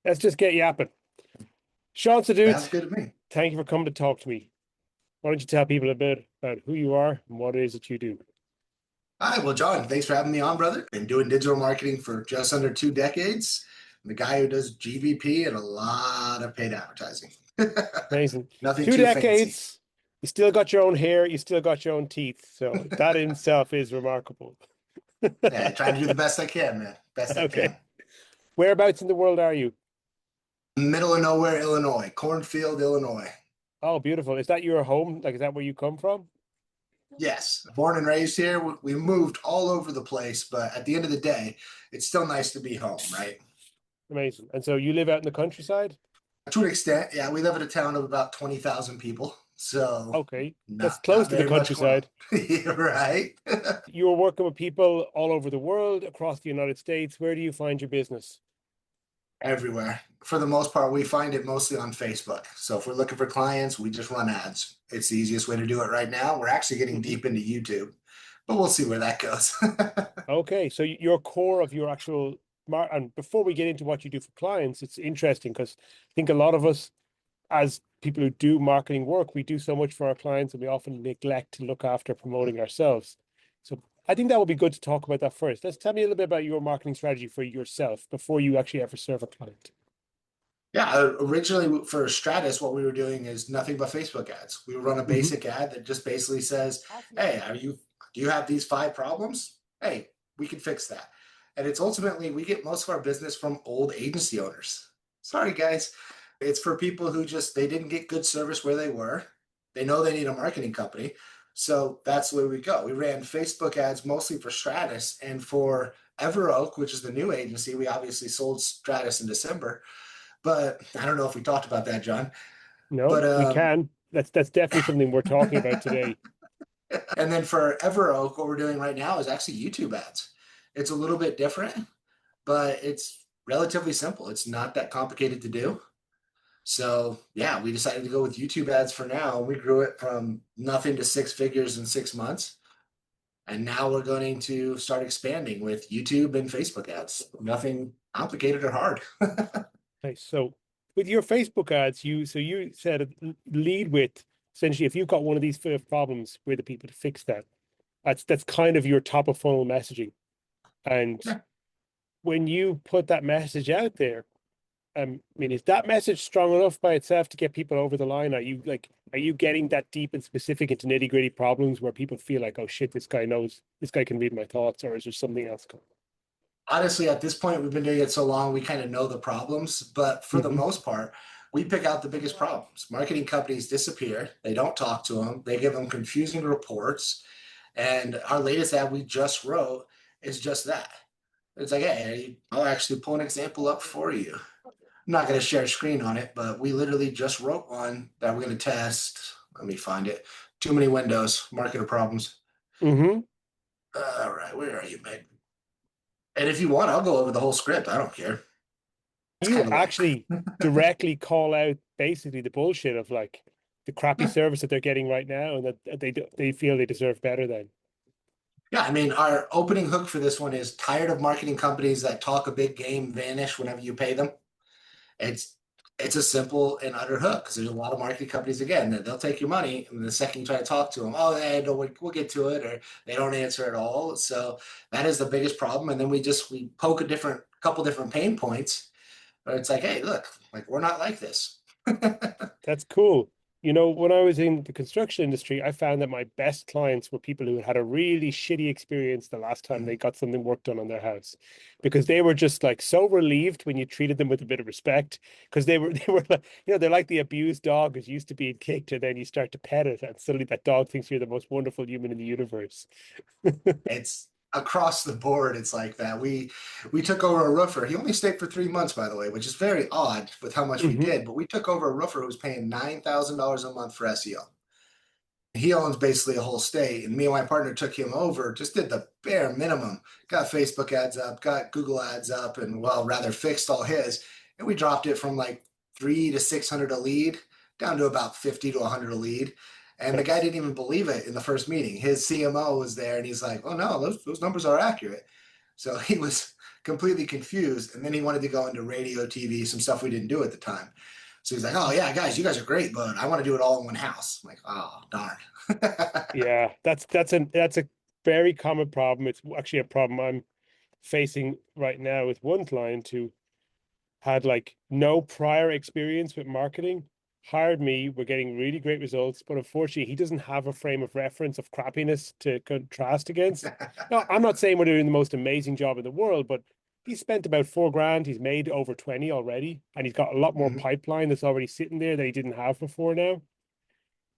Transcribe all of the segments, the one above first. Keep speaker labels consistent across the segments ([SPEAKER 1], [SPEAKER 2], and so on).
[SPEAKER 1] Let's just get yapping. Sean
[SPEAKER 2] Sounds
[SPEAKER 1] Sudduth,
[SPEAKER 2] good to me.
[SPEAKER 1] thank you for coming to talk to me. Why don't you tell people a bit about who you are and what it is that you do?
[SPEAKER 2] Hi, well, John, thanks for having me on, brother. Been doing digital marketing for just under 2 decades. I'm the guy who does GVP and a lot of paid advertising.
[SPEAKER 1] Amazing.
[SPEAKER 2] Nothing
[SPEAKER 1] Two
[SPEAKER 2] too fancy.
[SPEAKER 1] decades, you still got your own hair, you still got your own teeth. So that in itself is remarkable.
[SPEAKER 2] Yeah, trying to do the best I can, man. Best I
[SPEAKER 1] Okay.
[SPEAKER 2] can.
[SPEAKER 1] Whereabouts in the world are you?
[SPEAKER 2] Middle of nowhere, Illinois, Cornfield, Illinois.
[SPEAKER 1] Oh, beautiful. Is that your home? Like, is that where you come from?
[SPEAKER 2] Yes, born and raised here. We moved all over the place, but at the end of the day, it's still nice to be home, right?
[SPEAKER 1] Amazing. And so you live out in the countryside?
[SPEAKER 2] To an extent, yeah, we live in a town of about 20,000 people, so
[SPEAKER 1] Okay. That's
[SPEAKER 2] not
[SPEAKER 1] close
[SPEAKER 2] not
[SPEAKER 1] to the
[SPEAKER 2] very much going on.
[SPEAKER 1] countryside.
[SPEAKER 2] You're right.
[SPEAKER 1] You're working with people all over the world, across the United States. Where do you find your business?
[SPEAKER 2] Everywhere. For the most part, we find it mostly on Facebook. So if we're looking for clients, we just run ads. It's the easiest way to do it right now. We're actually getting
[SPEAKER 1] Mhm.
[SPEAKER 2] deep into YouTube, but we'll see where that goes.
[SPEAKER 1] Okay, so your core of your actual and before we get into what you do for clients, it's interesting because I think a lot of us, as people who do marketing work, we do so much for our clients and we often neglect to look after promoting ourselves. So I think that would be good to talk about that first. Let's tell me a little bit about your marketing strategy for yourself before you actually ever serve a client.
[SPEAKER 2] Yeah, originally for Stratus, what we were doing is nothing but Facebook ads. We would run a
[SPEAKER 1] Hmm.
[SPEAKER 2] basic ad that just basically says, "Hey, do you have these 5 problems? Hey, we can fix that." And it's ultimately we get most of our business from old agency owners. Sorry, guys. It's for people who just they didn't get good service where they were. They know they need a marketing company. So that's the way we go. We ran Facebook ads mostly for Stratus and for Everoak, which is the new agency. We obviously sold Stratus in December, but I don't know if we talked about that, John. But
[SPEAKER 1] No, we can. That's definitely something we're talking about today.
[SPEAKER 2] and then for Everoak, what we're doing right now is actually YouTube ads. It's a little bit different, but it's relatively simple. It's not that complicated to do. So yeah, we decided to go with YouTube ads for now. We grew it from nothing to 6 figures in 6 months. And now we're going to start expanding with YouTube and Facebook ads. Nothing complicated or hard.
[SPEAKER 1] Nice. So with your Facebook ads, you said lead with essentially if you've got one of these problems, we're the people to fix that. That's kind of your top of funnel messaging. And
[SPEAKER 2] Yeah.
[SPEAKER 1] when you put that message out there, I mean, is that message strong enough by itself to get people over the line? Are you getting that deep and specific into nitty gritty problems where people feel like, oh shit, this guy can read my thoughts, or is there something else going
[SPEAKER 2] Honestly, at this point, we've been doing it so long, we kind of know the problems. But for
[SPEAKER 1] on?
[SPEAKER 2] the
[SPEAKER 1] Hmm.
[SPEAKER 2] most part, we pick out the biggest problems. Marketing companies disappear. They don't talk to them. They give them confusing reports. And our latest ad we just wrote is just that. It's like, hey, I'll actually pull an example up for you. I'm not going to share a screen on it, but we literally just wrote one that we're going to test. Let me find it. Too many windows, marketer problems.
[SPEAKER 1] Hmm.
[SPEAKER 2] All right, where are you, man? And if you want, I'll go over the whole script. I don't care. It's
[SPEAKER 1] You
[SPEAKER 2] kind of long.
[SPEAKER 1] actually directly call out basically the bullshit of like the crappy
[SPEAKER 2] Yeah.
[SPEAKER 1] service that they're getting right now, and that they feel they deserve better than.
[SPEAKER 2] Yeah, I mean, our opening hook for this one is tired of marketing companies that talk a big game, vanish whenever you pay them. It's it's a simple and utter hook because there's a lot of marketing companies again that they'll take your money and the second you try to talk to them, oh, hey, don't we'll get to it, or they don't answer at all. So that is the biggest problem. And then we poke a different couple different pain points, but it's like, hey, look, like we're not like this.
[SPEAKER 1] That's cool. You know, when I was in the construction industry, I found that my best clients were people who had a really shitty experience the last time they got something work done on their house, because they were just like so relieved when you treated them with a bit of respect, because they were like, you know, they're like the abused dog who's used to being kicked, and then you start to pet it, and suddenly that dog thinks you're the most wonderful human in the universe.
[SPEAKER 2] It's across the board. It's like that. We took over a roofer. He only stayed for 3 months, by the way, which is very odd with how much we
[SPEAKER 1] Hmm.
[SPEAKER 2] did. But we took over a roofer who was paying $9,000 a month for SEO. He owns basically a whole state, and me and my partner took him over. Just did the bare minimum. Got Facebook ads up, got Google ads up, and well, rather fixed all his. And we dropped it from like 3 to 600 a lead down to about 50 to 100 a lead. And the guy
[SPEAKER 1] Nice.
[SPEAKER 2] didn't even believe it in the first meeting. His CMO was there, and he's like, "Oh no, those numbers are accurate." So he was completely confused. And then he wanted to go into radio, TV, some stuff we didn't do at the time. So he's like, "Oh yeah, guys, you guys are great, but I want to do it all in one house." I'm like, "Oh darn."
[SPEAKER 1] Yeah, that's a very common problem. It's actually a problem I'm facing right now with one client who had like no prior experience with marketing, hired me, we're getting really great results, but unfortunately he doesn't have a frame of reference of crappiness to contrast against. No, I'm not saying we're doing the most amazing job in the world, but he's spent about 4 grand, he's made over 20 already, and he's got a lot more
[SPEAKER 2] Mhm.
[SPEAKER 1] pipeline that's already sitting there that he didn't have before now.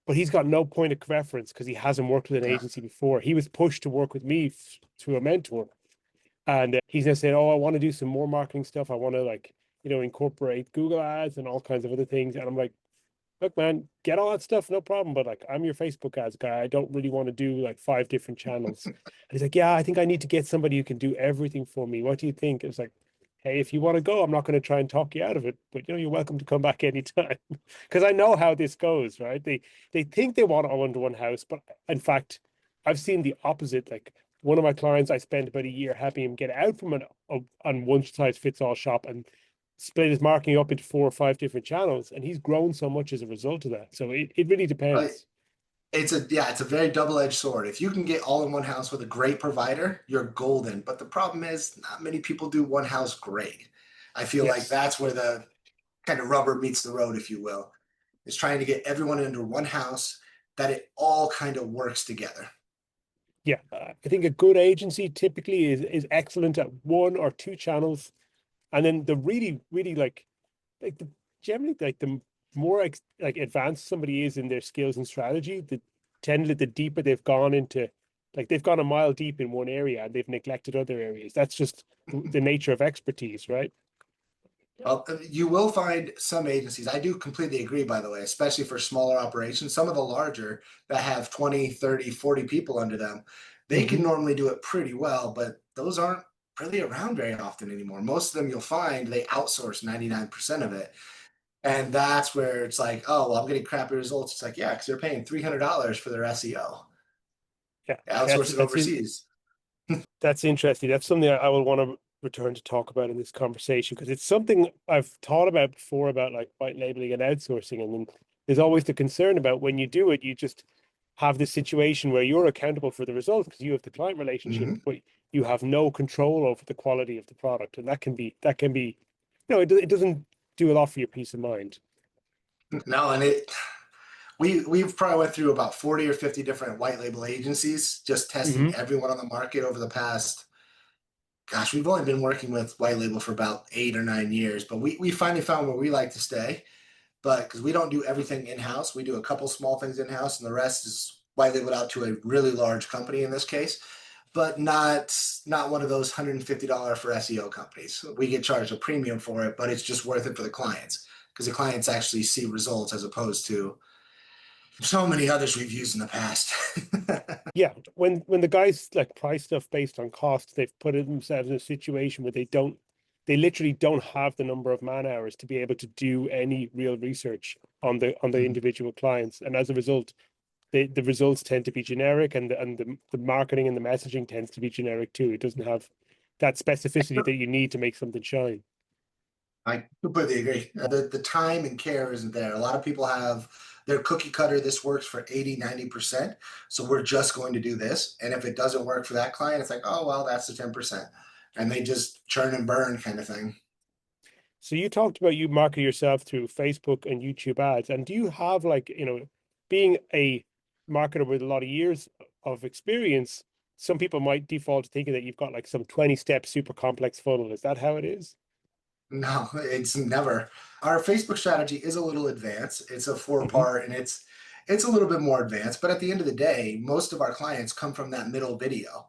[SPEAKER 1] But he's got no point of reference because he hasn't worked with an
[SPEAKER 2] Yeah.
[SPEAKER 1] agency before. He was pushed to work with me through a mentor, and he's now saying, "Oh, I want to do some more marketing stuff. I want to like, incorporate Google ads and all kinds of other things." And I'm like, "Look, man, get all that stuff, no problem. But like, I'm your Facebook ads guy. I don't really want to do like 5 different channels." And he's like, "Yeah, I think I need to get somebody who can do everything for me. What do you think?" It's like, "Hey, if you want to go, I'm not going to try and talk you out of it, but you're welcome to come back anytime." Because I know how this goes, right? They think they want all under one house, but in fact, I've seen the opposite. Like one of my clients, I spent about a year helping him get out from an one size fits all shop and split his marketing up into 4 or 5 different channels, and he's grown so much as a result of that. So it really
[SPEAKER 2] Uh,
[SPEAKER 1] depends.
[SPEAKER 2] it's a very double-edged sword. If you can get all in one house with a great provider, you're golden. But the problem is not many people do one house great. I feel like
[SPEAKER 1] Yes.
[SPEAKER 2] that's where the kind of rubber meets the road, if you will, is trying to get everyone into one house that it all kind of works together.
[SPEAKER 1] Yeah. I think a good agency typically is excellent at 1 or 2 channels, and then the really like the generally like the more like advanced somebody is in their skills and strategy, the deeper they've gone into, like they've gone a mile deep in one area and they've neglected other areas. That's just the nature of expertise, right?
[SPEAKER 2] Well, you will find some agencies. I do completely agree, by the way, especially for smaller operations. Some of the larger that have 20, 30, 40 people under them, they can
[SPEAKER 1] Hmm.
[SPEAKER 2] normally do it pretty well, but those aren't really around very often anymore. Most of them you'll find they outsource 99% of it. And that's where it's like, oh, well, I'm getting crappy results. It's like, yeah, because they're paying $300 for their SEO.
[SPEAKER 1] Yeah,
[SPEAKER 2] They
[SPEAKER 1] that's
[SPEAKER 2] outsource it
[SPEAKER 1] that's
[SPEAKER 2] overseas.
[SPEAKER 1] That's interesting. That's something I will want to return to talk about in this conversation because it's something I've thought about before about like white labeling and outsourcing. And then there's always the concern about when you do it, you just have this situation where you're accountable for the results because you have the client relationship,
[SPEAKER 2] Mhm.
[SPEAKER 1] but you have no control over the quality of the product. And that can be, it doesn't do a lot for your peace of mind.
[SPEAKER 2] No, and we've probably went through about 40 or 50 different white label agencies, just testing
[SPEAKER 1] Hmm.
[SPEAKER 2] everyone on the market over the past, gosh, we've only been working with white label for about 8 or 9 years, but we finally found where we like to stay. But because we don't do everything in-house, we do a couple small things in-house, and the rest is white labeled out to a really large company in this case, but not one of those $150 for SEO companies. We get charged a premium for it, but it's just worth it for the clients because the clients actually see results as opposed to so many others we've used in the past.
[SPEAKER 1] Yeah, when the guys like price stuff based on cost, they've put themselves in a situation where they literally don't have the number of man hours to be able to do any real research on the individual clients, and as a result, the results tend to be generic, and the marketing and the messaging tends to be generic too. It doesn't have that specificity that you need to make something shine.
[SPEAKER 2] I completely agree. The time and care isn't there. A lot of people have their cookie cutter. This works for 80, 90%. So we're just going to do this. And if it doesn't work for that client, it's like, oh, well, that's the 10%. And they just churn and burn kind of thing.
[SPEAKER 1] So you talked about you market yourself through Facebook and YouTube ads, and do you have like, being a marketer with a lot of years of experience, some people might default to thinking that you've got like some 20-step super complex funnel. Is that how it is?
[SPEAKER 2] No, it's never. Our Facebook strategy is a little advanced. It's a four
[SPEAKER 1] Hmm.
[SPEAKER 2] part and it's a little bit more advanced, but at the end of the day, most of our clients come from that middle video.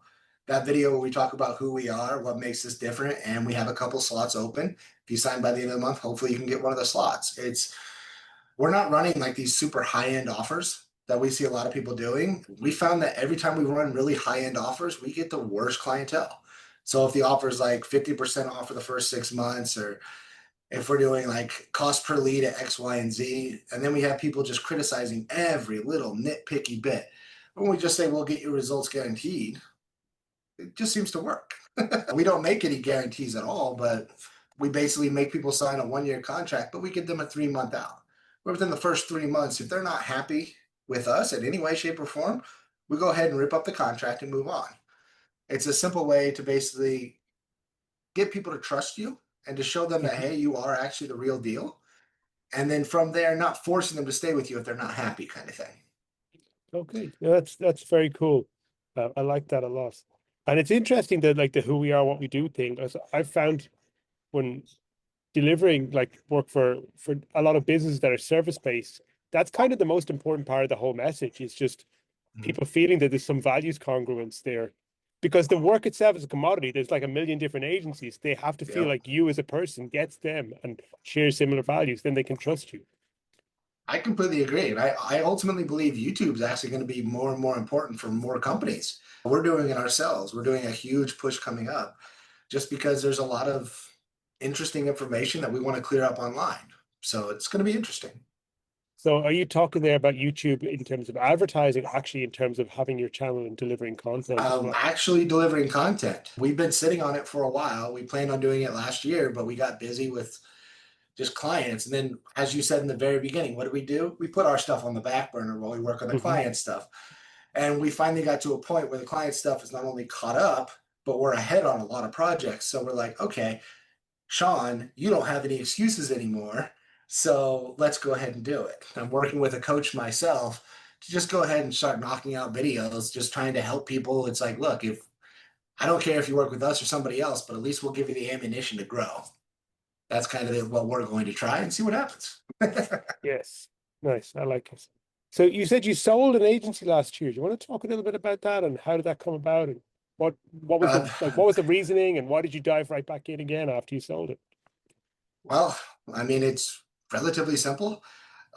[SPEAKER 2] That video where we talk about who we are, what makes us different, and we have a couple slots open. If you sign by the end of the month, hopefully you can get one of the slots. It's We're not running like these super high-end offers that we see a lot of people doing. We found that every time we run really high-end offers, we get the worst clientele. So if the offer is like 50% off for the first 6 months, or if we're doing like cost per lead at X, Y, and Z, and then we have people just criticizing every little nitpicky bit. When we just say we'll get your results guaranteed, it just seems to work. We don't make any guarantees at all, but we basically make people sign a 1 year contract, but we give them a 3 month out. Where within the first 3 months, if they're not happy with us in any way, shape, or form, we go ahead and rip up the contract and move on. It's a simple way to basically get people to trust you and to show them that,
[SPEAKER 1] Mhm.
[SPEAKER 2] hey, you are actually the real deal. And then from there, not forcing them to stay with you if they're not happy, kind of thing.
[SPEAKER 1] Okay, yeah, that's very cool. I like that a lot, and it's interesting that like the who we are, what we do thing. As I've found when delivering like work for a lot of businesses that are service based, that's kind of the most important part of the whole message. Is just
[SPEAKER 2] Mhm.
[SPEAKER 1] people feeling that there's some values congruence there, because the work itself is a commodity. There's like a million different agencies. They have to feel
[SPEAKER 2] Yep.
[SPEAKER 1] like you as a person gets them and shares similar values. Then they can trust you.
[SPEAKER 2] I completely agree. And I ultimately believe YouTube is actually going to be more and more important for more companies. We're doing it ourselves. We're doing a huge push coming up just because there's a lot of interesting information that we want to clear up online. So it's going to be interesting.
[SPEAKER 1] So are you talking there about YouTube in terms of advertising, actually in terms of having your channel and delivering content as well?
[SPEAKER 2] Actually delivering content. We've been sitting on it for a while. We planned on doing it last year, but we got busy with just clients. And then, as you said in the very beginning, what do? We put our stuff on the back burner while we work on the
[SPEAKER 1] Hmm.
[SPEAKER 2] client stuff. And we finally got to a point where the client stuff is not only caught up, but we're ahead on a lot of projects. So we're like, okay, Sean, you don't have any excuses anymore. So let's go ahead and do it. I'm working with a coach myself to just go ahead and start knocking out videos, just trying to help people. It's like, look, if I don't care if you work with us or somebody else, but at least we'll give you the ammunition to grow. That's kind of what we're going to try and see what happens.
[SPEAKER 1] Yes. Nice. I like it. So you said you sold an agency last year. Do you want to talk a little bit about that and how did that come about and what was the
[SPEAKER 2] uh,
[SPEAKER 1] like what was the reasoning and why did you dive right back in again after you sold it?
[SPEAKER 2] well, I mean, it's relatively simple.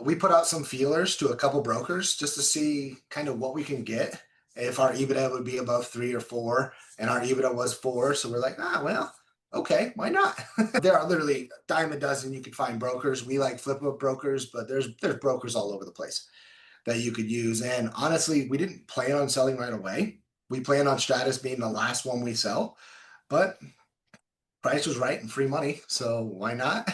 [SPEAKER 2] We put out some feelers to a couple brokers just to see kind of what we can get if our EBITDA would be above 3 or 4, and our EBITDA was 4. So we're like, well, okay, why not? There are literally a dime a dozen you could find brokers. We like flip up brokers, but there's brokers all over the place that you could use. And honestly, we didn't plan on selling right away. We plan on Stratus being the last one we sell, but price was right and free money, so why not?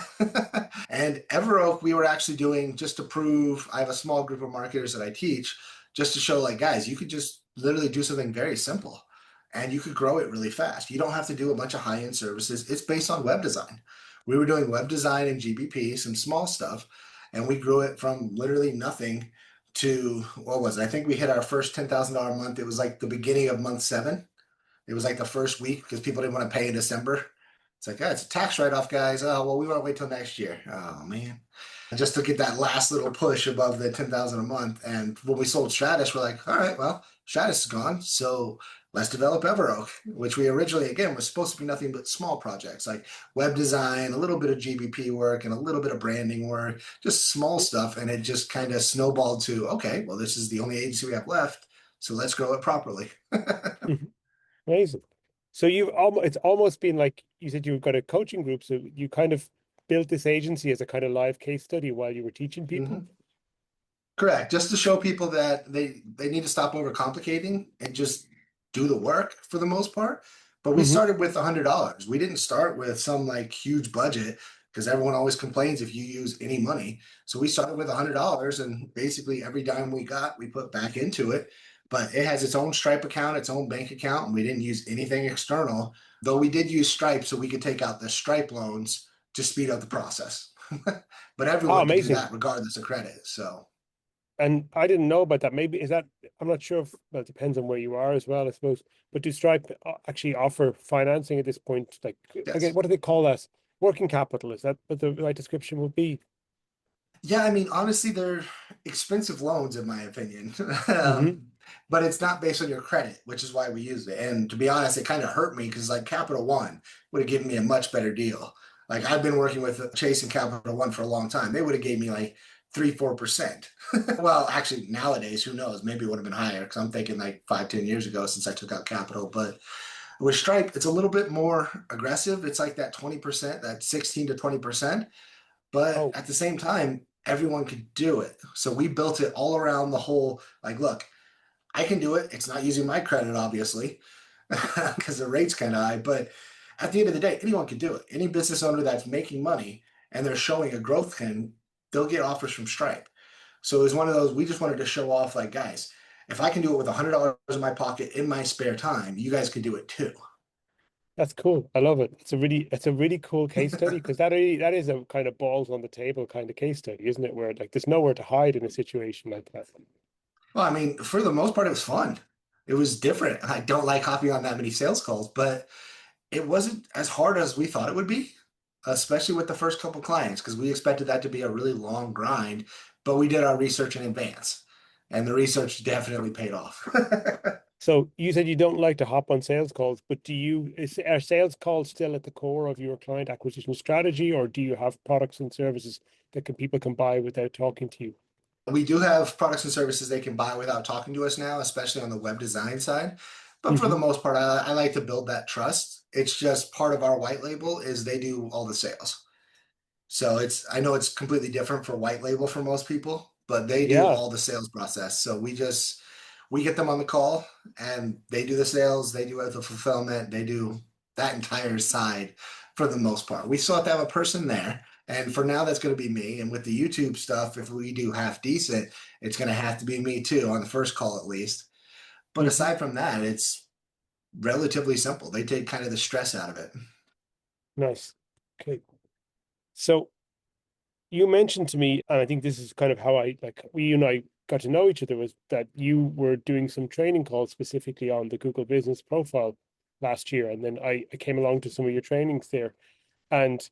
[SPEAKER 2] And Everoak, we were actually doing just to prove. I have a small group of marketers that I teach, just to show, like, guys, you could just literally do something very simple and you could grow it really fast. You don't have to do a bunch of high end services. It's based on web design. We were doing web design and GBP, some small stuff, and we grew it from literally nothing to what was it? I think we hit our first $10,000 a month. It was like the beginning of month 7. It was like the first week because people didn't want to pay in December. It's like, it's a tax write off, guys. Oh, well, we want to wait till next year. Oh, man. Just to get that last little push above the 10,000 a month. And when we sold Stratus, we're like, all right, well, Stratus is gone. So let's develop Everoak, which we originally, again, was supposed to be nothing but small projects like web design, a little bit of GBP work, and a little bit of branding work, just small stuff. And it just kind of snowballed to, okay, well, this is the only agency we have left. So let's grow it properly.
[SPEAKER 1] Mhm. Amazing. So you've almost it's almost been like you said you've got a coaching group, so you kind of built this agency as a kind of live case study while you were teaching people.
[SPEAKER 2] Mhm. Correct. Just to show people that they need to stop overcomplicating and just do the work for the most part. But we
[SPEAKER 1] Hmm.
[SPEAKER 2] started with $100. We didn't start with some like huge budget because everyone always complains if you use any money. So we started with $100, and basically every dime we got, we put back into it. But it has its own Stripe account, its own bank account, and we didn't use anything external. Though we did use Stripe so we could take out the Stripe loans to speed up the process. But
[SPEAKER 1] Oh,
[SPEAKER 2] everyone could do
[SPEAKER 1] amazing.
[SPEAKER 2] that regardless of credit. So.
[SPEAKER 1] And I didn't know about that. Maybe is that I'm not sure if well, it depends on where you are as well, I suppose. But do Stripe actually offer financing at this point? Like again,
[SPEAKER 2] Yes.
[SPEAKER 1] what do they call that? Working capital, is that what the right description would be?
[SPEAKER 2] Yeah, I mean, honestly, they're expensive loans, in my opinion.
[SPEAKER 1] Hmm.
[SPEAKER 2] But it's not based on your credit, which is why we used it. And to be honest, it kind of hurt me because, like, Capital One would have given me a much better deal. Like, I've been working with Chase and Capital One for a long time. They would have gave me like 3, 4%. Well, actually, nowadays, who knows? Maybe it would have been higher because I'm thinking like 5, 10 years ago since I took out Capital. But with Stripe, it's a little bit more aggressive. It's like that 20%, that 16 to 20%. But
[SPEAKER 1] Oh,
[SPEAKER 2] at the same time, everyone could do it. So we built it all around the whole, like, look, I can do it. It's not using my credit, obviously. because the rate's kind of high. But at the end of the day, anyone can do it. Any business owner that's making money and they're showing a growth trend, they'll get offers from Stripe. So it was one of those, we just wanted to show off like, guys, if I can do it with $100 in my pocket in my spare time, you guys can do it too.
[SPEAKER 1] That's cool. I love it. It's a really cool case study because that is a kind of balls on the table kind of case study, isn't it? Where like there's nowhere to hide in a situation like that.
[SPEAKER 2] Well, I mean, for the most part, it was fun. It was different. I don't like hopping on that many sales calls, but it wasn't as hard as we thought it would be, especially with the first couple clients, because we expected that to be a really long grind, but we did our research in advance, and the research definitely paid off.
[SPEAKER 1] So you said you don't like to hop on sales calls, but are sales calls still at the core of your client acquisition strategy, or do you have products and services that people can buy without talking to you?
[SPEAKER 2] We do have products and services they can buy without talking to us now, especially on the web design side. But for the
[SPEAKER 1] Hmm.
[SPEAKER 2] most part, I like to build that trust. It's just part of our white label is they do all the sales. So I know it's completely different for white label for most people, but they do
[SPEAKER 1] Yeah.
[SPEAKER 2] all the sales process. So we get them on the call and they do the sales, they do the fulfillment, they do that entire side for the most part. We still have to have a person there. And for now, that's going to be me. And with the YouTube stuff, if we do half decent, it's going to have to be me too on the first call at least. But
[SPEAKER 1] Hmm.
[SPEAKER 2] aside from that, it's relatively simple. They take kind of the stress out of it.
[SPEAKER 1] Nice. Okay. So you mentioned to me, and I think this is kind of how you and I got to know each other, was that you were doing some training calls specifically on the Google Business Profile last year. And then I came along to some of your trainings there. And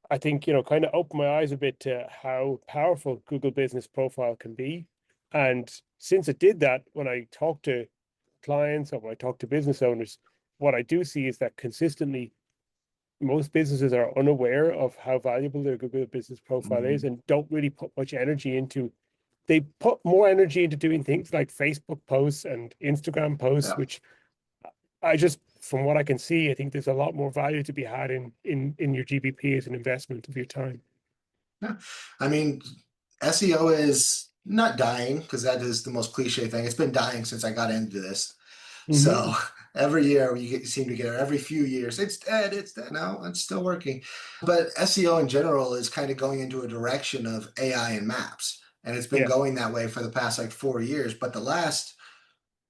[SPEAKER 1] I think, kind of opened my eyes a bit to how powerful Google Business Profile can be. And since it did that, when I talk to clients or when I talk to business owners, what I do see is that consistently most businesses are unaware of how valuable their Google Business Profile is
[SPEAKER 2] Mhm.
[SPEAKER 1] and don't really put much energy into. They put more energy into doing things like Facebook posts and Instagram posts,
[SPEAKER 2] Yeah.
[SPEAKER 1] which I just, from what I can see, I think there's a lot more value to be had in your GBP as an investment of your time.
[SPEAKER 2] Yeah. I mean, SEO is not dying because that is the most cliche thing. It's been dying since I got into this.
[SPEAKER 1] Hmm.
[SPEAKER 2] So every year you seem to get it every few years. It's dead. It's dead. No, it's still working. But SEO in general is kind of going into a direction of AI and maps. And it's been
[SPEAKER 1] Yeah.
[SPEAKER 2] going that way for the past like 4 years. But the last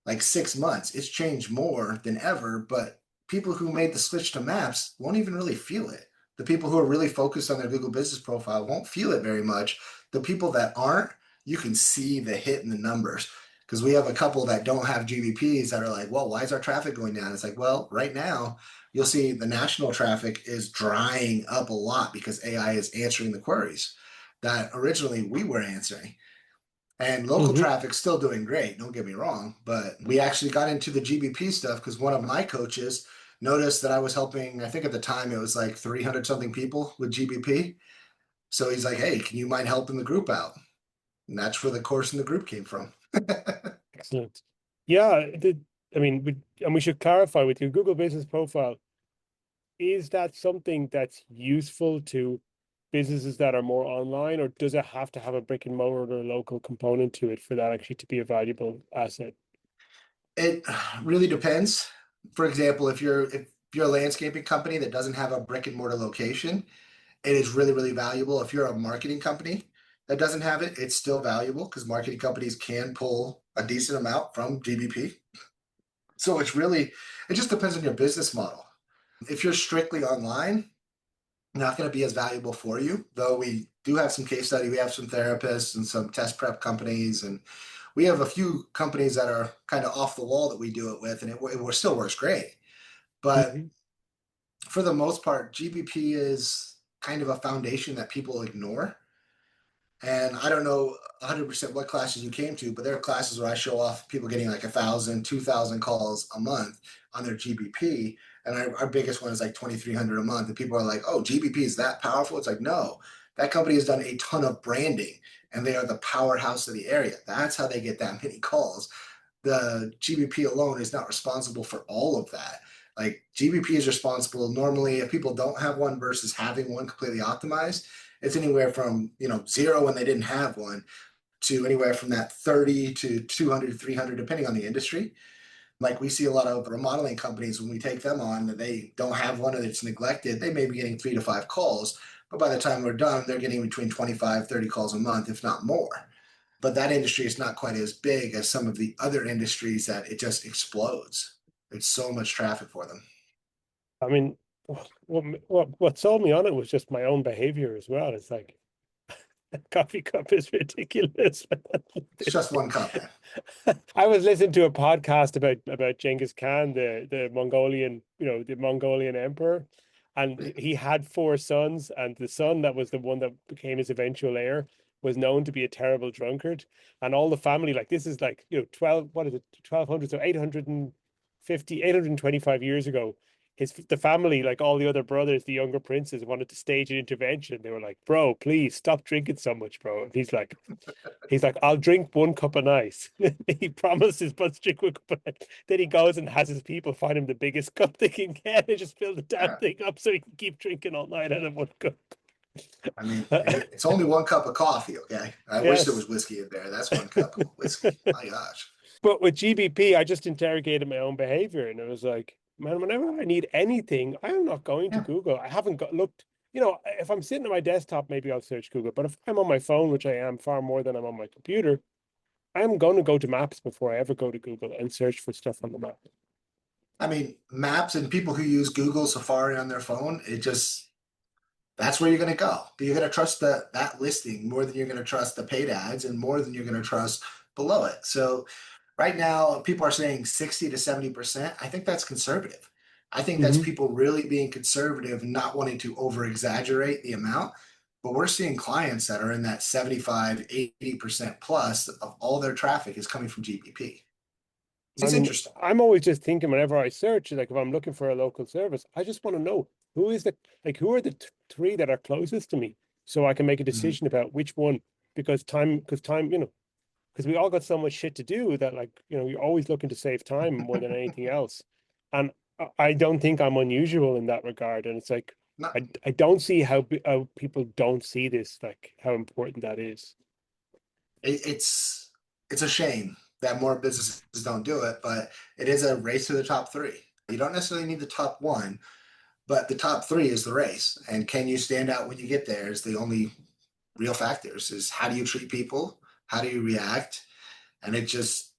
[SPEAKER 2] like 6 months, it's changed more than ever. But people who made the switch to maps won't even really feel it. The people who are really focused on their Google business profile won't feel it very much. The people that aren't, you can see the hit in the numbers. Because we have a couple that don't have GBPs that are like, well, why is our traffic going down? It's like, well, right now, you'll see the national traffic is drying up a lot because AI is answering the queries that originally we were answering. And local
[SPEAKER 1] Hmm.
[SPEAKER 2] traffic's still doing great, don't get me wrong, but we actually got into the GBP stuff because one of my coaches noticed that I was helping, I think at the time it was like 300 something people with GBP. So he's like, hey, can you mind helping the group out? And that's where the course in the group came from.
[SPEAKER 1] Excellent. Yeah. I mean, and we should clarify with your Google Business Profile, is that something that's useful to businesses that are more online, or does it have to have a brick and mortar local component to it for that actually to be a valuable asset?
[SPEAKER 2] It really depends. For example, if you're a landscaping company that doesn't have a brick and mortar location, it is really, really valuable. If you're a marketing company that doesn't have it, it's still valuable because marketing companies can pull a decent amount from GBP. So it just depends on your business model. If you're strictly online, not going to be as valuable for you, though we do have some case study. We have some therapists and some test prep companies, and we have a few companies that are kind of off the wall that we do it with, and it still works great. But
[SPEAKER 1] Hmm.
[SPEAKER 2] for the most part, GBP is kind of a foundation that people ignore. And I don't know 100% what classes you came to, but there are classes where I show off people getting like 1,000, 2,000 calls a month on their GBP. And our biggest one is like 2,300 a month. And people are like, oh, GBP is that powerful? It's like, no, that company has done a ton of branding and they are the powerhouse of the area. That's how they get that many calls. The GBP alone is not responsible for all of that. Like GBP is responsible normally if people don't have one versus having one completely optimized, it's anywhere from, zero when they didn't have one to anywhere from that 30 to 200, 300, depending on the industry. Like we see a lot of remodeling companies when we take them on, they don't have one or it's neglected. They may be getting 3 to 5 calls, but by the time we're done, they're getting between 25, 30 calls a month, if not more. But that industry is not quite as big as some of the other industries that it just explodes. It's so much traffic for them.
[SPEAKER 1] I mean, what sold me on it was just my own behavior as well. It's like coffee cup is ridiculous.
[SPEAKER 2] It's just one cup, man.
[SPEAKER 1] I was listening to a podcast about Genghis Khan, the Mongolian, the Mongolian emperor, and he had 4 sons, and the son that was the one that became his eventual heir was known to be a terrible drunkard, and all the family, like this is like 12, what is it, 1200, so 850, 825 years ago. The family, like all the other brothers, the younger princes, wanted to stage an intervention. They were like, "Bro, please stop drinking so much, bro." And he's like, I'll drink 1 cup of ice. He promises, but drink 1 cup of ice. Then he goes and has his people find him the biggest cup they can get and just fill the damn
[SPEAKER 2] Yeah.
[SPEAKER 1] thing up so he can keep drinking all night out of 1 cup.
[SPEAKER 2] I mean, it's only 1 cup of coffee, okay? I wish there
[SPEAKER 1] Yes.
[SPEAKER 2] was whiskey in there. That's 1 cup of whiskey. My gosh.
[SPEAKER 1] But with GBP, I just interrogated my own behavior and it was like, man, whenever I need anything, I'm not going to
[SPEAKER 2] Yeah.
[SPEAKER 1] Google. I haven't looked, if I'm sitting at my desktop, maybe I'll search Google. But if I'm on my phone, which I am far more than I'm on my computer, I'm going to go to Maps before I ever go to Google and search for stuff on the map.
[SPEAKER 2] I mean, maps and people who use Google Safari on their phone, it just that's where you're going to go. But you're going to trust that listing more than you're going to trust the paid ads and more than you're going to trust below it. So right now, people are saying 60 to 70%. I think that's conservative. I think that's
[SPEAKER 1] Hmm.
[SPEAKER 2] people really being conservative, not wanting to over exaggerate the amount. But we're seeing clients that are in that 75, 80% plus of all their traffic is coming from GPP.
[SPEAKER 1] I
[SPEAKER 2] It's
[SPEAKER 1] mean,
[SPEAKER 2] interesting.
[SPEAKER 1] I'm always just thinking whenever I search, like if I'm looking for a local service, I just want to know who are the three that are closest to me, so I can make a
[SPEAKER 2] Mhm.
[SPEAKER 1] decision about which one. Because time, because we all got so much shit to do that, like, you're always looking to save time more than anything else. And I don't think I'm unusual in that regard. And it's like,
[SPEAKER 2] Not,
[SPEAKER 1] I don't see how people don't see this, like how important that is.
[SPEAKER 2] it's a shame that more businesses don't do it, but it is a race to the top three. You don't necessarily need the top one, but the top three is the race. And can you stand out when you get there is the only real factors is how do you treat people? How do you react? And it's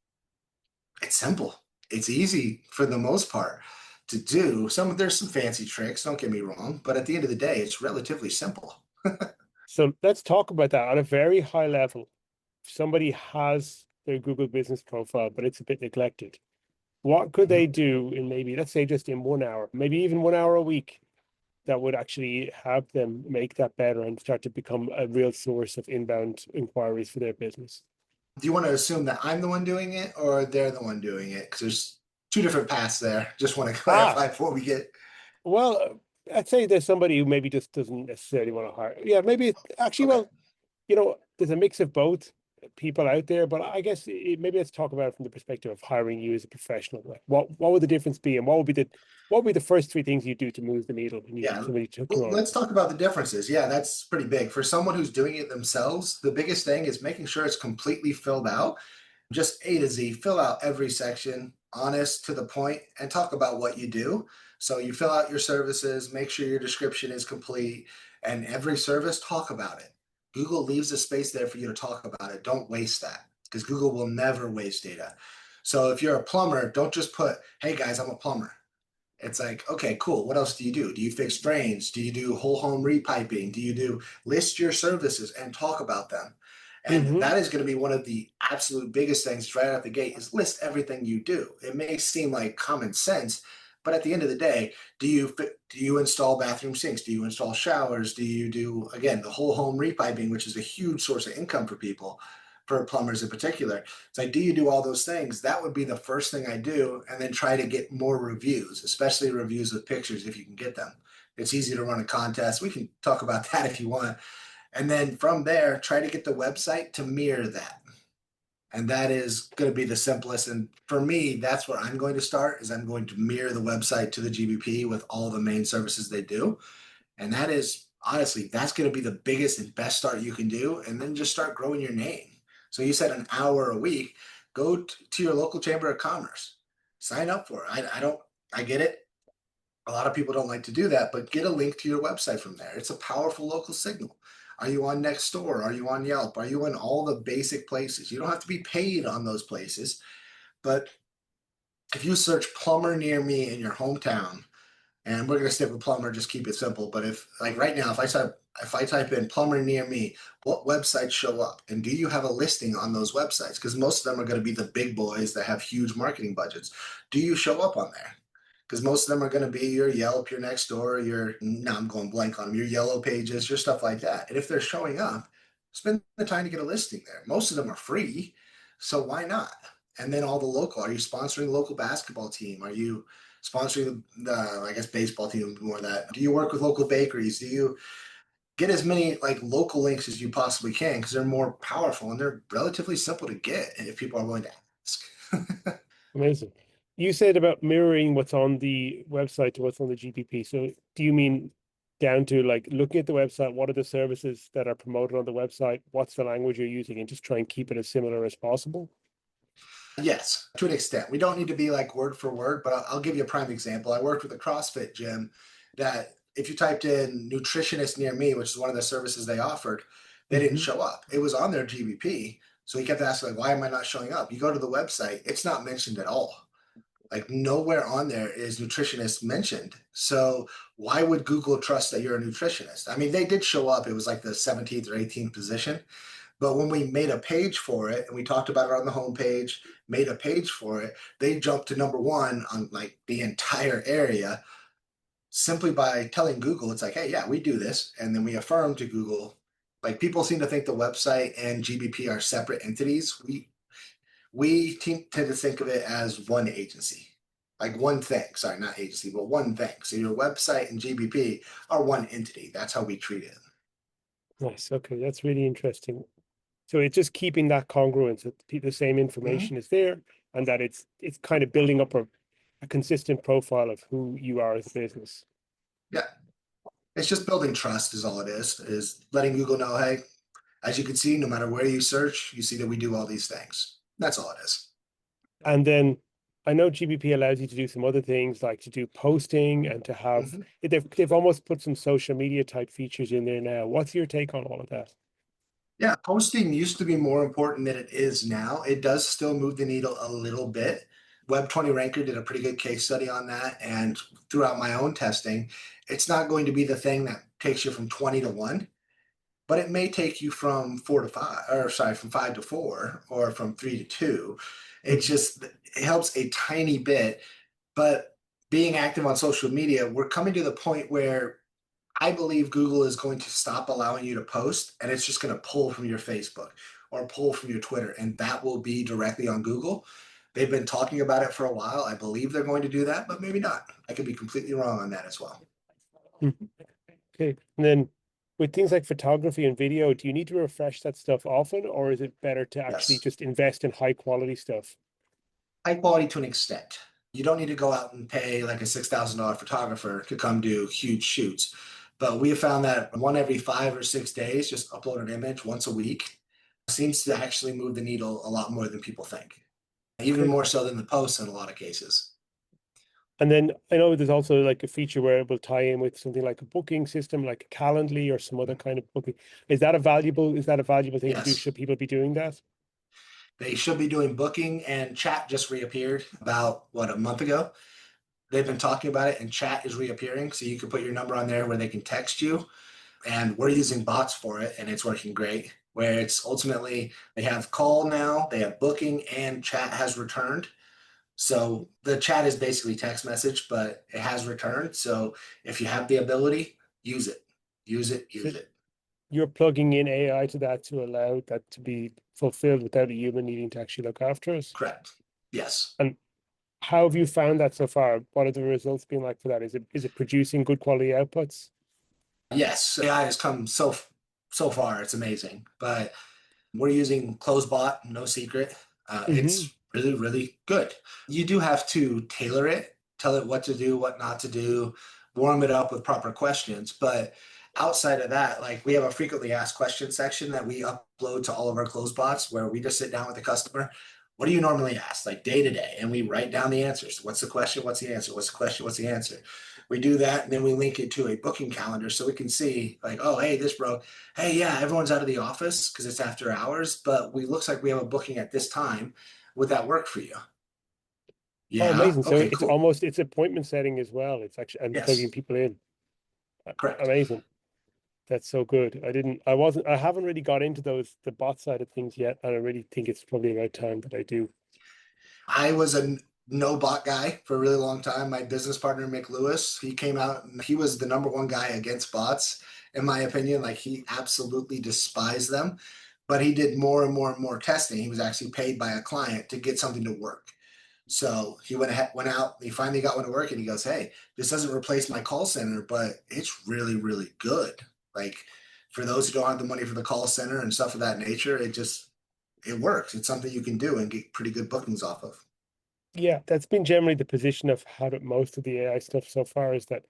[SPEAKER 2] simple. It's easy for the most part to do. There's some fancy tricks, don't get me wrong, but at the end of the day, it's relatively simple.
[SPEAKER 1] So let's talk about that on a very high level. If somebody has their Google business profile, but it's a bit neglected, what could they
[SPEAKER 2] Mhm.
[SPEAKER 1] do in maybe, let's say, just in 1 hour, maybe even 1 hour a week, that would actually have them make that better and start to become a real source of inbound inquiries for their business?
[SPEAKER 2] Do you want to assume that I'm the one doing it or they're the one doing it? Because there's two different paths there. Just want to
[SPEAKER 1] Ah,
[SPEAKER 2] clarify before we get.
[SPEAKER 1] well, I'd say there's somebody who maybe just doesn't necessarily want to hire. Yeah, maybe actually,
[SPEAKER 2] Okay.
[SPEAKER 1] well, there's a mix of both people out there, but I guess maybe let's talk about it from the perspective of hiring you as a professional. Like, what would the difference be, and what would be the first 3 things you do to move the needle when
[SPEAKER 2] Yeah.
[SPEAKER 1] somebody took you on?
[SPEAKER 2] Let's talk about the differences. Yeah, that's pretty big. For someone who's doing it themselves, the biggest thing is making sure it's completely filled out, just A to Z, fill out every section, honest to the point, and talk about what you do. So you fill out your services, make sure your description is complete, and every service, talk about it. Google leaves a space there for you to talk about it. Don't waste that because Google will never waste data. So if you're a plumber, don't just put, hey guys, I'm a plumber. It's like, okay, cool. What else do you do? Do you fix drains? Do you do whole home repiping? Do you do list your services and talk about them? And
[SPEAKER 1] Hmm.
[SPEAKER 2] that is going to be one of the absolute biggest things right out the gate is list everything you do. It may seem like common sense, but at the end of the day, do you install bathroom sinks? Do you install showers? Do you do again the whole home repiping, which is a huge source of income for people, for plumbers in particular? It's like, do you do all those things? That would be the first thing I do, and then try to get more reviews, especially reviews with pictures if you can get them. It's easy to run a contest. We can talk about that if you want. And then from there, try to get the website to mirror that. And that is going to be the simplest. And for me, that's where I'm going to start is I'm going to mirror the website to the GBP with all the main services they do. And that is honestly, that's going to be the biggest and best start you can do. And then just start growing your name. So you said an hour a week, go to your local chamber of commerce. sign up for it. I don't, I get it. A lot of people don't like to do that, but get a link to your website from there. It's a powerful local signal. Are you on Nextdoor? Are you on Yelp? Are you in all the basic places? You don't have to be paid on those places, but if you search plumber near me in your hometown, and we're gonna stick with plumber, just keep it simple. But if like right now, if I type in plumber near me, what websites show up? And do you have a listing on those websites? Because most of them are going to be the big boys that have huge marketing budgets. Do you show up on there? Because most of them are going to be your Yelp, your Nextdoor, your now I'm going blank on them, your Yellow Pages, your stuff like that. And if they're showing up, spend the time to get a listing there. Most of them are free, so why not? And then all the local. Are you sponsoring the local basketball team? Are you sponsoring the I guess baseball team more of that? Do you work with local bakeries? Do you get as many like local links as you possibly can because they're more powerful and they're relatively simple to get if people are willing to ask.
[SPEAKER 1] Amazing. You said about mirroring what's on the website to what's on the GPP. So do you mean down to like looking at the website, what are the services that are promoted on the website, what's the language you're using, and just try and keep it as similar as possible?
[SPEAKER 2] Yes, to an extent. We don't need to be like word for word, but I'll give you a prime example. I worked with a CrossFit gym that if you typed in nutritionist near me, which is one of the services they offered, they didn't
[SPEAKER 1] Hmm.
[SPEAKER 2] show up. It was on their GBP. So he kept asking, like, why am I not showing up? You go to the website, it's not mentioned at all. Like nowhere on there is nutritionist mentioned. So why would Google trust that you're a nutritionist? I mean, they did show up. It was like the 17th or 18th position. But when we made a page for it and we talked about it on the homepage, made a page for it, they jumped to number one on like the entire area simply by telling Google, it's like, hey, yeah, we do this. And then we affirm to Google, like people seem to think the website and GBP are separate entities. We tend to think of it as one agency, like one thing. Sorry, not agency, but one thing. So your website and GBP are one entity. That's how we treat it.
[SPEAKER 1] Nice. Okay, that's really interesting. So it's just keeping that congruence that the same
[SPEAKER 2] Mhm.
[SPEAKER 1] information is there and that it's kind of building up a consistent profile of who you are as a business.
[SPEAKER 2] Yeah, it's just building trust is all it is letting Google know, hey, as you can see, no matter where you search, you see that we do all these things. That's all it is.
[SPEAKER 1] And then I know GBP allows you to do some other things like to do posting and to have
[SPEAKER 2] Mhm.
[SPEAKER 1] they've almost put some social media type features in there now. What's your take on all of that?
[SPEAKER 2] Yeah, posting used to be more important than it is now. It does still move the needle a little bit. Web 20 Ranker did a pretty good case study on that. And throughout my own testing, it's not going to be the thing that takes you from 20 to 1, but it may take you from 4 to 5, or sorry, from 5 to 4, or from 3 to 2. It
[SPEAKER 1] Mhm.
[SPEAKER 2] just it helps a tiny bit. But being active on social media, we're coming to the point where I believe Google is going to stop allowing you to post and it's just going to pull from your Facebook or pull from your Twitter, and that will be directly on Google. They've been talking about it for a while. I believe they're going to do that, but maybe not. I could be completely wrong on that as well.
[SPEAKER 1] Mhm. Okay. And then with things like photography and video, do you need to refresh that stuff often, or is it better to actually
[SPEAKER 2] Yes.
[SPEAKER 1] just invest in high quality stuff?
[SPEAKER 2] High quality to an extent. You don't need to go out and pay like a $6,000 photographer to come do huge shoots. But we have found that one every 5 or 6 days, just upload an image once a week, seems to actually move the needle a lot more than people think, even
[SPEAKER 1] Okay.
[SPEAKER 2] more so than the posts in a lot of cases.
[SPEAKER 1] And then I know there's also like a feature where it will tie in with something like a booking system, like a Calendly or some other kind of booking. Is that a valuable thing to do?
[SPEAKER 2] Yes,
[SPEAKER 1] Should people be doing that?
[SPEAKER 2] they should be doing booking, and chat just reappeared about what, a month ago. They've been talking about it, and chat is reappearing. So you can put your number on there where they can text you. And we're using bots for it, and it's working great. Where it's ultimately they have call now, they have booking, and chat has returned. So the chat is basically text message, but it has returned. So if you have the ability, use it, use it,
[SPEAKER 1] So
[SPEAKER 2] use it.
[SPEAKER 1] you're plugging in AI to that to allow that to be fulfilled without a human needing to actually look after us.
[SPEAKER 2] Correct. Yes.
[SPEAKER 1] And how have you found that so far? What have the results been like for that? Is it producing good quality outputs?
[SPEAKER 2] Yes. AI has come so far. It's amazing. But we're using CloseBot, no secret.
[SPEAKER 1] Hmm.
[SPEAKER 2] It's really, really good. You do have to tailor it, tell it what to do, what not to do, warm it up with proper questions. But outside of that, like we have a frequently asked questions section that we upload to all of our close bots where we just sit down with the customer. what do you normally ask, like day to day? And we write down the answers. What's the question? What's the answer? What's the question? What's the answer? We do that, and then we link it to a booking calendar so we can see, like, oh, hey, this broke. Hey, yeah, everyone's out of the office because it's after hours, but we looks like we have a booking at this time. Would that work for you?
[SPEAKER 1] Oh,
[SPEAKER 2] Yeah.
[SPEAKER 1] amazing. So
[SPEAKER 2] Okay,
[SPEAKER 1] it's
[SPEAKER 2] cool.
[SPEAKER 1] almost it's appointment setting as well. It's actually and plugging
[SPEAKER 2] Yes,
[SPEAKER 1] people in.
[SPEAKER 2] correct.
[SPEAKER 1] Amazing. That's so good. I haven't really got into the bot side of things yet, and I really think it's probably the right time that I do.
[SPEAKER 2] I was a no bot guy for a really long time. My business partner, Mick Lewis, he came out and he was the number one guy against bots, in my opinion. Like he absolutely despised them, but he did more and more and more testing. He was actually paid by a client to get something to work. So he went out, he finally got one to work and he goes, hey, this doesn't replace my call center, but it's really, really good. Like for those who don't have the money for the call center and stuff of that nature, it works. It's something you can do and get pretty good bookings off of.
[SPEAKER 1] Yeah, that's been generally the position I've had at most of the AI stuff so far is that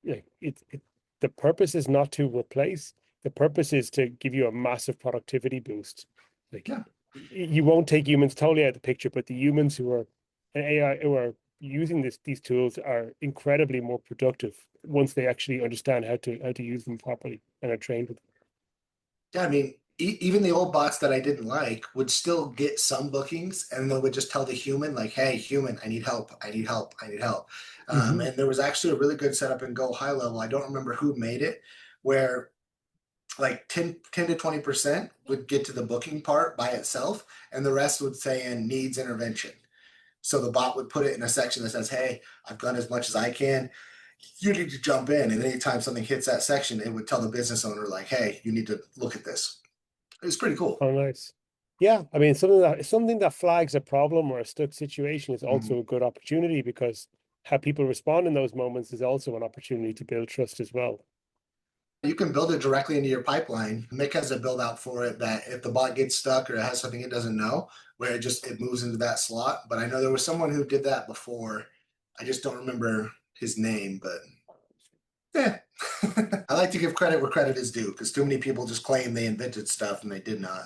[SPEAKER 1] the purpose is not to replace, the purpose is to give you a massive productivity boost. Like
[SPEAKER 2] Yeah.
[SPEAKER 1] you won't take humans totally out of the picture, but the humans who are AI who are using these tools are incredibly more productive once they actually understand how to use them properly and are trained with them.
[SPEAKER 2] Yeah, I mean, even the old bots that I didn't like would still get some bookings, and they would just tell the human, like, "Hey, human, I need help. I need help. I need help."
[SPEAKER 1] Hmm.
[SPEAKER 2] And there was actually a really good setup in Go High Level. I don't remember who made it, where like 10 to 20% would get to the booking part by itself, and the rest would say in needs intervention. So the bot would put it in a section that says, "Hey, I've done as much as I can. You need to jump in." And anytime something hits that section, it would tell the business owner, like, "Hey, you need to look at this." It's pretty cool.
[SPEAKER 1] Oh, nice. Yeah, I mean, something that flags a problem or a stuck situation is
[SPEAKER 2] Mhm.
[SPEAKER 1] also a good opportunity because how people respond in those moments is also an opportunity to build trust as well.
[SPEAKER 2] You can build it directly into your pipeline. Mick has a build out for it that if the bot gets stuck or it has something it doesn't know, where it moves into that slot. But I know there was someone who did that before. I just don't remember his name, but yeah. I like to give credit where credit is due because too many people just claim they invented stuff and they did not.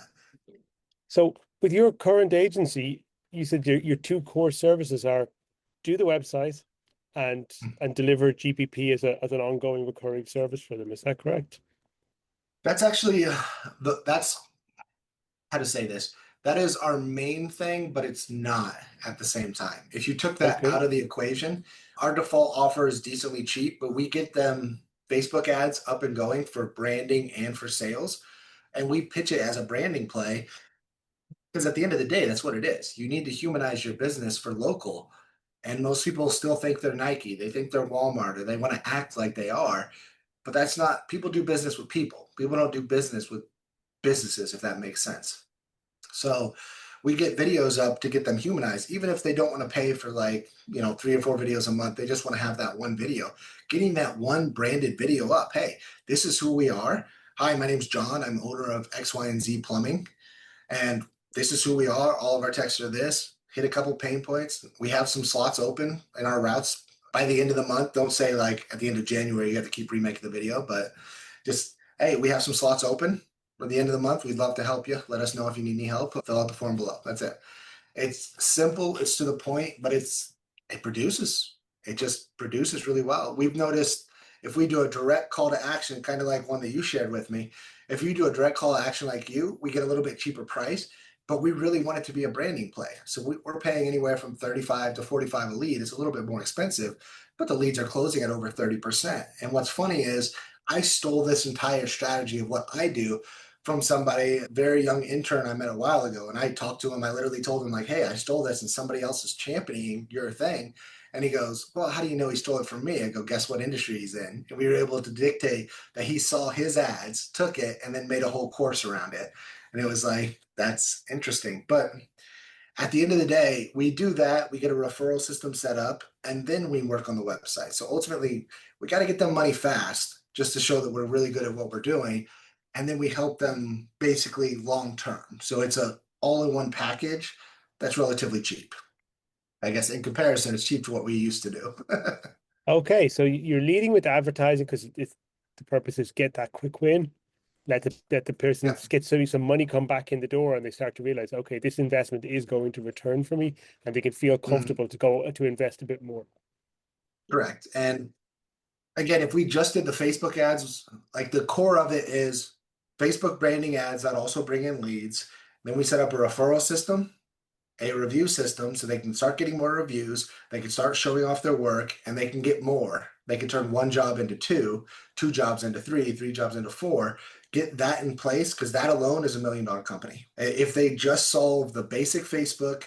[SPEAKER 1] So with your current agency, you said your two core services are do the website and and deliver GPP as an ongoing recurring service for them. Is that correct?
[SPEAKER 2] That's actually that's how to say this. That is our main thing, but it's not at the same time. If you took that
[SPEAKER 1] Okay.
[SPEAKER 2] out of the equation, our default offer is decently cheap, but we get them Facebook ads up and going for branding and for sales. And we pitch it as a branding play because at the end of the day, that's what it is. You need to humanize your business for local. And most people still think they're Nike, they think they're Walmart, or they want to act like they are. But that's not, people do business with people. People don't do business with businesses, if that makes sense. So we get videos up to get them humanized, even if they don't want to pay for like, 3 or 4 videos a month. They just want to have that one video. Getting that one branded video up. Hey, this is who we are. Hi, my name's John. I'm owner of X, Y, and Z Plumbing. And this is who we are. All of our texts are this. Hit a couple pain points. We have some slots open in our routes by the end of the month. Don't say like at the end of January you have to keep remaking the video, but just hey, we have some slots open at the end of the month. We'd love to help you. Let us know if you need any help. Fill out the form below. That's it. It's simple, it's to the point, but it produces. It just produces really well. We've noticed if we do a direct call to action, kind of like one that you shared with me, if you do a direct call to action like you, we get a little bit cheaper price, but we really want it to be a branding play. So we're paying anywhere from 35 to 45 a lead. It's a little bit more expensive, but the leads are closing at over 30%. And what's funny is I stole this entire strategy of what I do from somebody, a very young intern I met a while ago. And I talked to him. I literally told him, like, hey, I stole this and somebody else is championing your thing. And he goes, well, how do you know he stole it from me? I go, guess what industry he's in? And we were able to dictate that he saw his ads, took it, and then made a whole course around it. And it was like, that's interesting. But at the end of the day, we do that. We get a referral system set up, and then we work on the website. So ultimately, we got to get them money fast just to show that we're really good at what we're doing. And then we help them basically long term. So it's a all-in-one package that's relatively cheap. I guess in comparison, it's cheap to what we used to do.
[SPEAKER 1] Okay, so you're leading with advertising because it's the purpose is get that quick win. let the person
[SPEAKER 2] Yeah.
[SPEAKER 1] get some money come back in the door, and they start to realize, okay, this investment is going to return for me, and they can feel
[SPEAKER 2] Mhm.
[SPEAKER 1] comfortable to go to invest a bit more.
[SPEAKER 2] Correct. And again, if we just did the Facebook ads, like the core of it is Facebook branding ads that also bring in leads. Then we set up a referral system, a review system, so they can start getting more reviews, they can start showing off their work, and they can get more. They can turn one job into two, two jobs into three, three jobs into four. Get that in place because that alone is $1 million company. If they just solve the basic Facebook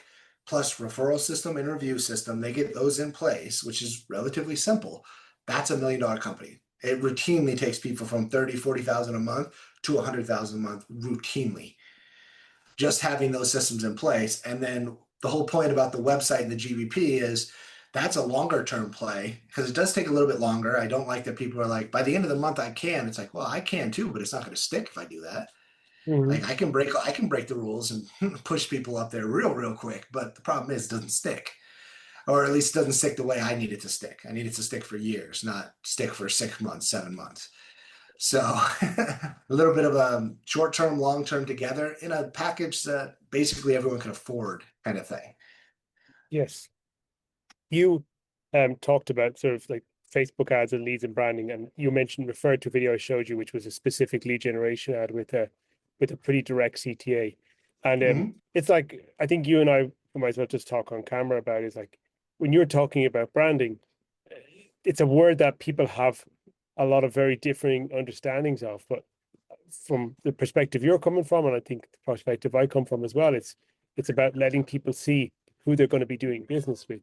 [SPEAKER 2] plus referral system and review system, they get those in place, which is relatively simple. That's $1 million company. It routinely takes people from 30, 40,000 a month to 100,000 a month routinely, just having those systems in place. And then the whole point about the website and the GBP is that's a longer term play because it does take a little bit longer. I don't like that people are like, by the end of the month I can. It's like, well, I can too, but it's not going to stick if I do that.
[SPEAKER 1] Hmm.
[SPEAKER 2] Like I can break the rules and push people up there real quick. But the problem is it doesn't stick. Or at least it doesn't stick the way I need it to stick. I need it to stick for years, not stick for 6 months, 7 months. So a little bit of a short term, long term together in a package that basically everyone can afford, kind of thing.
[SPEAKER 1] Yes. You talked about sort of like Facebook ads and leads and branding, and you mentioned referred to a video I showed you, which was a specific lead generation ad with a pretty direct CTA. And
[SPEAKER 2] Hmm.
[SPEAKER 1] it's like I think you and I might as well just talk on camera about it, is like when you're talking about branding, eh, it's a word that people have a lot of very differing understandings of. But from the perspective you're coming from, and I think the perspective I come from as well, it's about letting people see who they're going to be doing business with,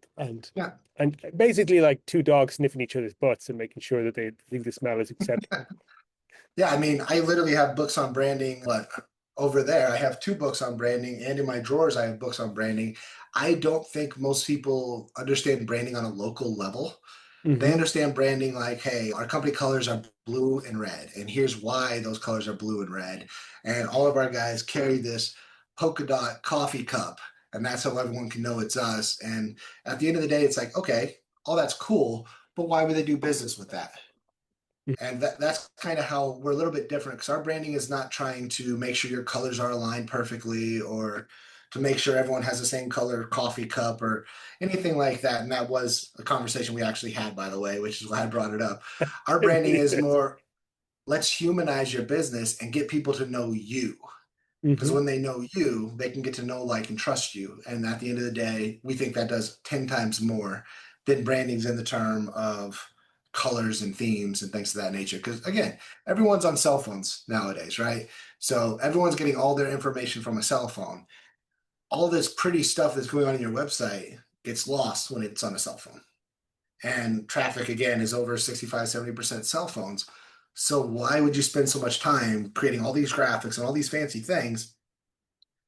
[SPEAKER 2] Yeah.
[SPEAKER 1] and basically like two dogs sniffing each other's butts and making sure that they think the smell is acceptable.
[SPEAKER 2] Yeah. I mean, I literally have books on branding, but over there, I have two books on branding, and in my drawers, I have books on branding. I don't think most people understand branding on a local level. They
[SPEAKER 1] Hmm.
[SPEAKER 2] understand branding like, hey, our company colors are blue and red, and here's why those colors are blue and red. And all of our guys carry this polka dot coffee cup, and that's how everyone can know it's us. And at the end of the day, it's like, okay, all that's cool, but why would they do business with that? And that's kind of how we're a little bit different because our branding is not trying to make sure your colors are aligned perfectly or to make sure everyone has the same color coffee cup or anything like that. And that was a conversation we actually had, by the way, which is why I brought it up. Our branding is
[SPEAKER 1] Yes.
[SPEAKER 2] more, let's humanize your business and get people to know you. Because
[SPEAKER 1] Hmm.
[SPEAKER 2] when they know you, they can get to know, like, and trust you. And at the end of the day, we think that does 10 times more than branding's in the term of colors and themes and things of that nature. Because again, everyone's on cell phones nowadays, right? So everyone's getting all their information from a cell phone. All this pretty stuff that's going on in your website gets lost when it's on a cell phone. And traffic, again, is over 65, 70% cell phones. So why would you spend so much time creating all these graphics and all these fancy things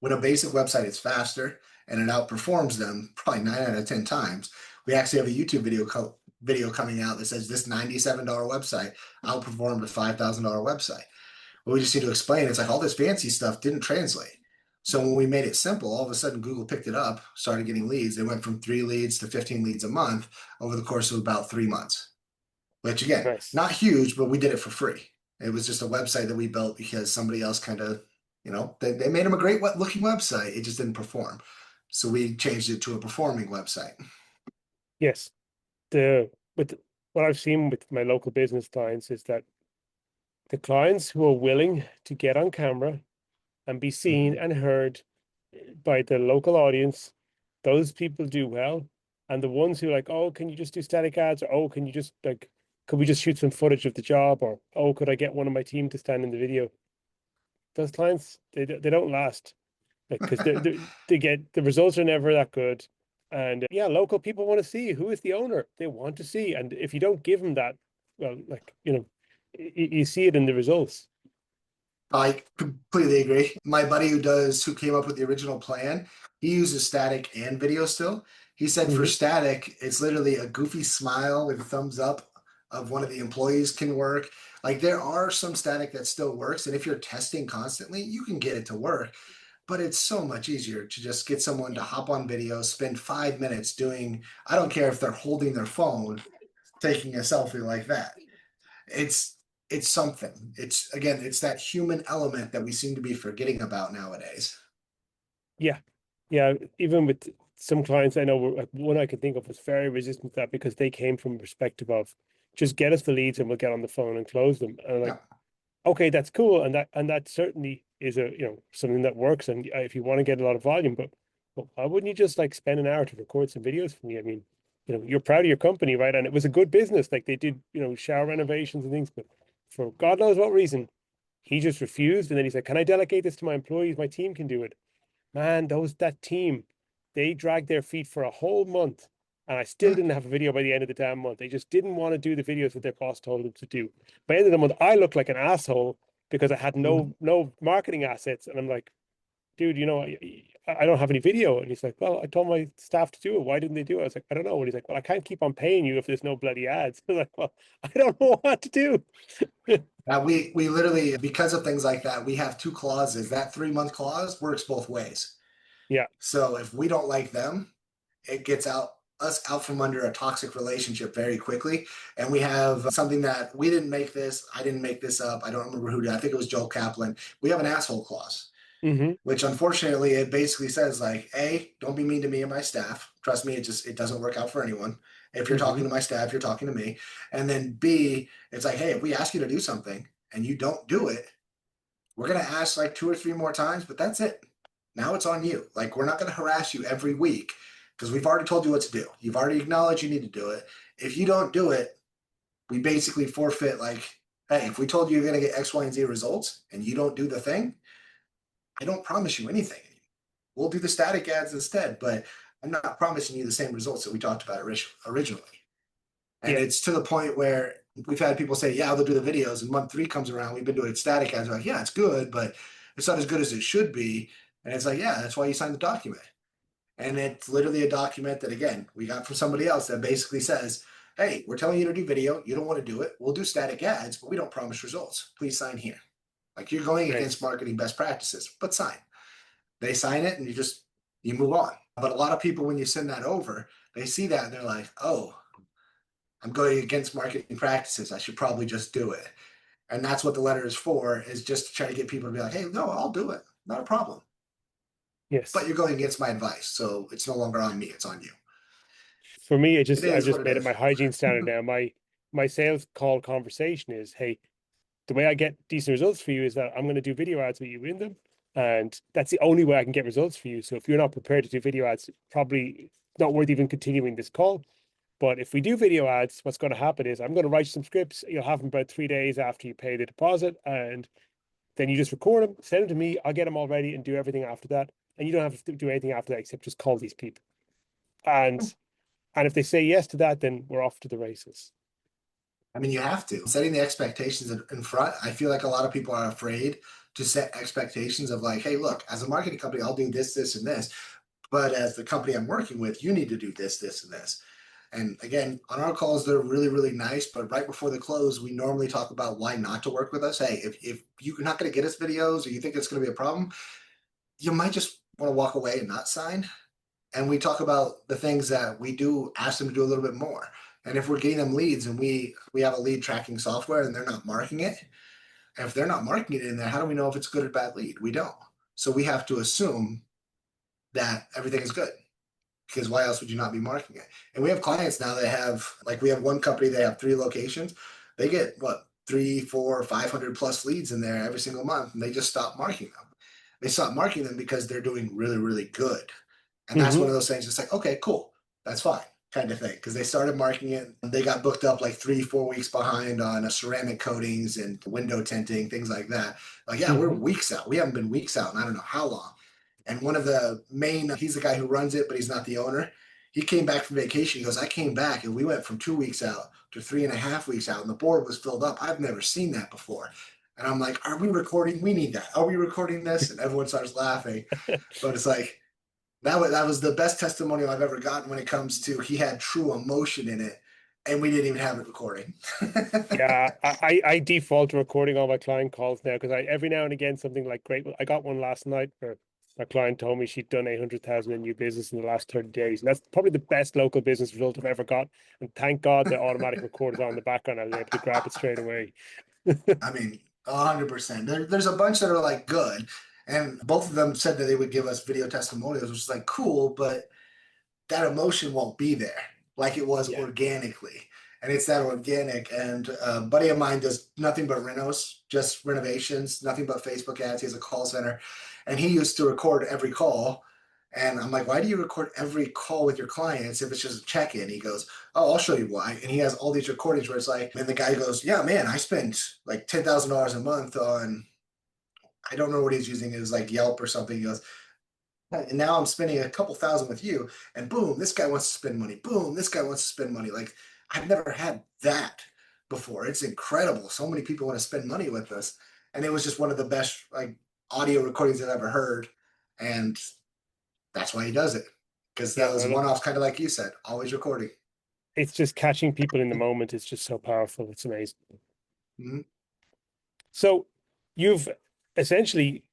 [SPEAKER 2] when a basic website is faster and it outperforms them probably 9 out of 10 times? We actually have a YouTube video coming out that says this $97 website outperformed a $5,000 website. Well, we just need to explain it's like all this fancy stuff didn't translate. So when we made it simple, all of a sudden Google picked it up, started getting leads. They went from 3 leads to 15 leads a month over the course of about 3 months, which again,
[SPEAKER 1] Nice.
[SPEAKER 2] not huge, but we did it for free. It was just a website that we built because somebody else kind of, they made them a great looking website. It just didn't perform. So we changed it to a performing website.
[SPEAKER 1] Yes. The with what I've seen with my local business clients is that the clients who are willing to get on camera and be seen
[SPEAKER 2] Mhm.
[SPEAKER 1] and heard by the local audience, those people do well. And the ones who are like, oh, can you just do static ads? Or, oh, can you just like, could we just shoot some footage of the job? Or, oh, could I get one of my team to stand in the video? Those clients, they don't last, like, because they get the results are never that good. And yeah, local people want to see who is the owner. They want to see. And if you don't give them that, well, like, you see it in the results.
[SPEAKER 2] I completely agree. My buddy who came up with the original plan, he uses static and video still. He said for
[SPEAKER 1] Hmm.
[SPEAKER 2] static, it's literally a goofy smile with a thumbs up of one of the employees can work. Like there are some static that still works, and if you're testing constantly, you can get it to work. But it's so much easier to just get someone to hop on video, spend 5 minutes doing, I don't care if they're holding their phone, taking a selfie like that. It's it's something. It's again, it's that human element that we seem to be forgetting about nowadays.
[SPEAKER 1] Yeah. Yeah. Even with some clients I know, like one I can think of was very resistant to that because they came from a perspective of just get us the leads and we'll get on the phone and close them. And I'm like,
[SPEAKER 2] Yeah.
[SPEAKER 1] okay, that's cool. And that certainly is a, something that works. And if you want to get a lot of volume, but why wouldn't you just like spend an hour to record some videos for me? I mean, you're proud of your company, right? And it was a good business. Like they did, shower renovations and things, but for God knows what reason, he just refused. And then he said, can I delegate this to my employees? My team can do it. Man, that team, they dragged their feet for a whole month, and I still
[SPEAKER 2] Yeah.
[SPEAKER 1] didn't have a video by the end of the damn month. They just didn't want to do the videos that their boss told them to do. By the end of the month, I looked like an asshole because I had
[SPEAKER 2] Mhm.
[SPEAKER 1] no marketing assets, and I'm like, dude, I don't have any video. And he's like, well, I told my staff to do it. Why didn't they do it? I was like, I don't know. And he's like, well, I can't keep on paying you if there's no bloody ads. I was like, well, I don't know what to do.
[SPEAKER 2] We literally, because of things like that, we have two clauses. That 3 month clause works both ways.
[SPEAKER 1] Yeah.
[SPEAKER 2] So if we don't like them, it gets us out from under a toxic relationship very quickly. And we have something that we didn't make this. I didn't make this up. I don't remember who did. I think it was Joel Kaplan. We have an asshole clause,
[SPEAKER 1] Hmm.
[SPEAKER 2] which unfortunately it basically says like, A, don't be mean to me and my staff. Trust me, it doesn't work out for anyone. If you're
[SPEAKER 1] Hmm.
[SPEAKER 2] talking to my staff, you're talking to me. And then B, it's like, hey, if we ask you to do something and you don't do it, we're gonna ask like 2 or 3 more times, but that's it. Now it's on you. Like we're not gonna harass you every week because we've already told you what to do. You've already acknowledged you need to do it. If you don't do it, we basically forfeit like, hey, if we told you you're gonna get X, Y, and Z results and you don't do the thing, I don't promise you anything. We'll do the static ads instead, but I'm not promising you the same results that we talked about originally. And
[SPEAKER 1] Yeah.
[SPEAKER 2] it's to the point where we've had people say, yeah, they'll do the videos. And month 3 comes around, we've been doing static ads. We're like, yeah, it's good, but it's not as good as it should be. And it's like, yeah, that's why you signed the document. And it's literally a document that, again, we got from somebody else that basically says, hey, we're telling you to do video. You don't want to do it. We'll do static ads, but we don't promise results. Please sign here. Like you're going against
[SPEAKER 1] Nice.
[SPEAKER 2] marketing best practices, but sign. They sign it and you move on. But a lot of people, when you send that over, they see that and they're like, oh, I'm going against marketing practices. I should probably just do it. And that's what the letter is for, is just to try to get people to be like, hey, no, I'll do it. Not a problem. But
[SPEAKER 1] Yes.
[SPEAKER 2] you're going against my advice. So it's no longer on me, it's on you.
[SPEAKER 1] For me,
[SPEAKER 2] It
[SPEAKER 1] I've
[SPEAKER 2] is what
[SPEAKER 1] just
[SPEAKER 2] it
[SPEAKER 1] made it
[SPEAKER 2] is.
[SPEAKER 1] my hygiene standard now. My sales call conversation is, hey, the way I get decent results for you is that I'm going to do video ads with you in them. And that's the only way I can get results for you. So if you're not prepared to do video ads, probably not worth even continuing this call. But if we do video ads, what's going to happen is I'm going to write some scripts. You'll have them about 3 days after you pay the deposit. And then you just record them, send them to me. I'll get them all ready and do everything after that. And you don't have to do anything after that except just call these people. And if they say yes to that, then we're off to the races.
[SPEAKER 2] I mean, you have to. Setting the expectations in front, I feel like a lot of people are afraid to set expectations of like, hey, look, as a marketing company, I'll do this, this, and this. But as the company I'm working with, you need to do this, this, and this. And again, on our calls, they're really, really nice. But right before the close, we normally talk about why not to work with us. Hey, if you're not going to get us videos or you think it's going to be a problem, you might just want to walk away and not sign. And we talk about the things that we do ask them to do a little bit more. And if we're getting them leads and we have a lead tracking software and they're not marking it, and if they're not marking it in there, how do we know if it's a good or bad lead? We don't. So we have to assume that everything is good because why else would you not be marking it? And we have clients now that have, like, we have one company, they have 3 locations. They get what, 3, 4, 500 plus leads in there every single month, and they just stop marking them. They stop marking them because they're doing really, really good. And that's one
[SPEAKER 1] Hmm.
[SPEAKER 2] of those things. It's like, okay, cool, that's fine, kind of thing. Because they started marking it, and they got booked up like 3, 4 weeks behind on ceramic coatings and window tinting, things like that. Like, yeah, we're
[SPEAKER 1] Hmm.
[SPEAKER 2] weeks out. We haven't been weeks out, and I don't know how long. And one of the main, he's the guy who runs it, but he's not the owner. He came back from vacation. He goes, I came back and we went from 2 weeks out to 3.5 weeks out, and the board was filled up. I've never seen that before. And I'm like, are we recording? We need that. Are we recording this? And everyone starts laughing. But it's like, that was the best testimonial I've ever gotten when it comes to he had true emotion in it, and we didn't even have it recording.
[SPEAKER 1] Yeah, I default to recording all my client calls now because I every now and again something like great. I got one last night for A client told me she'd done 800,000 in new business in the last 30 days. And that's probably the best local business result I've ever got. And thank God the automatic recorder's on in the background. I was able to grab it straight away.
[SPEAKER 2] I mean, 100%. There's a bunch that are like good, and both of them said that they would give us video testimonials, which is like cool, but that emotion won't be there like it was
[SPEAKER 1] Yeah.
[SPEAKER 2] organically. And it's that organic. And a buddy of mine does nothing but renos, just renovations, nothing but Facebook ads. He has a call center, and he used to record every call. And I'm like, why do you record every call with your clients if it's just a check in? He goes, oh, I'll show you why. And he has all these recordings where it's like, and the guy goes, yeah, man, I spend like $10,000 a month on, I don't know what he's using. It was like Yelp or something. He goes, and now I'm spending a couple thousand with you, and boom, this guy wants to spend money. Boom, this guy wants to spend money. Like I've never had that before. It's incredible. So many people want to spend money with us, and it was just one of the best like audio recordings I've ever heard, and that's why he does it because
[SPEAKER 1] Yeah.
[SPEAKER 2] those
[SPEAKER 1] Well,
[SPEAKER 2] one-offs, kind of like you said, always recording.
[SPEAKER 1] it's just catching people in the moment. It's just so powerful. It's amazing.
[SPEAKER 2] Mhm.
[SPEAKER 1] So you've essentially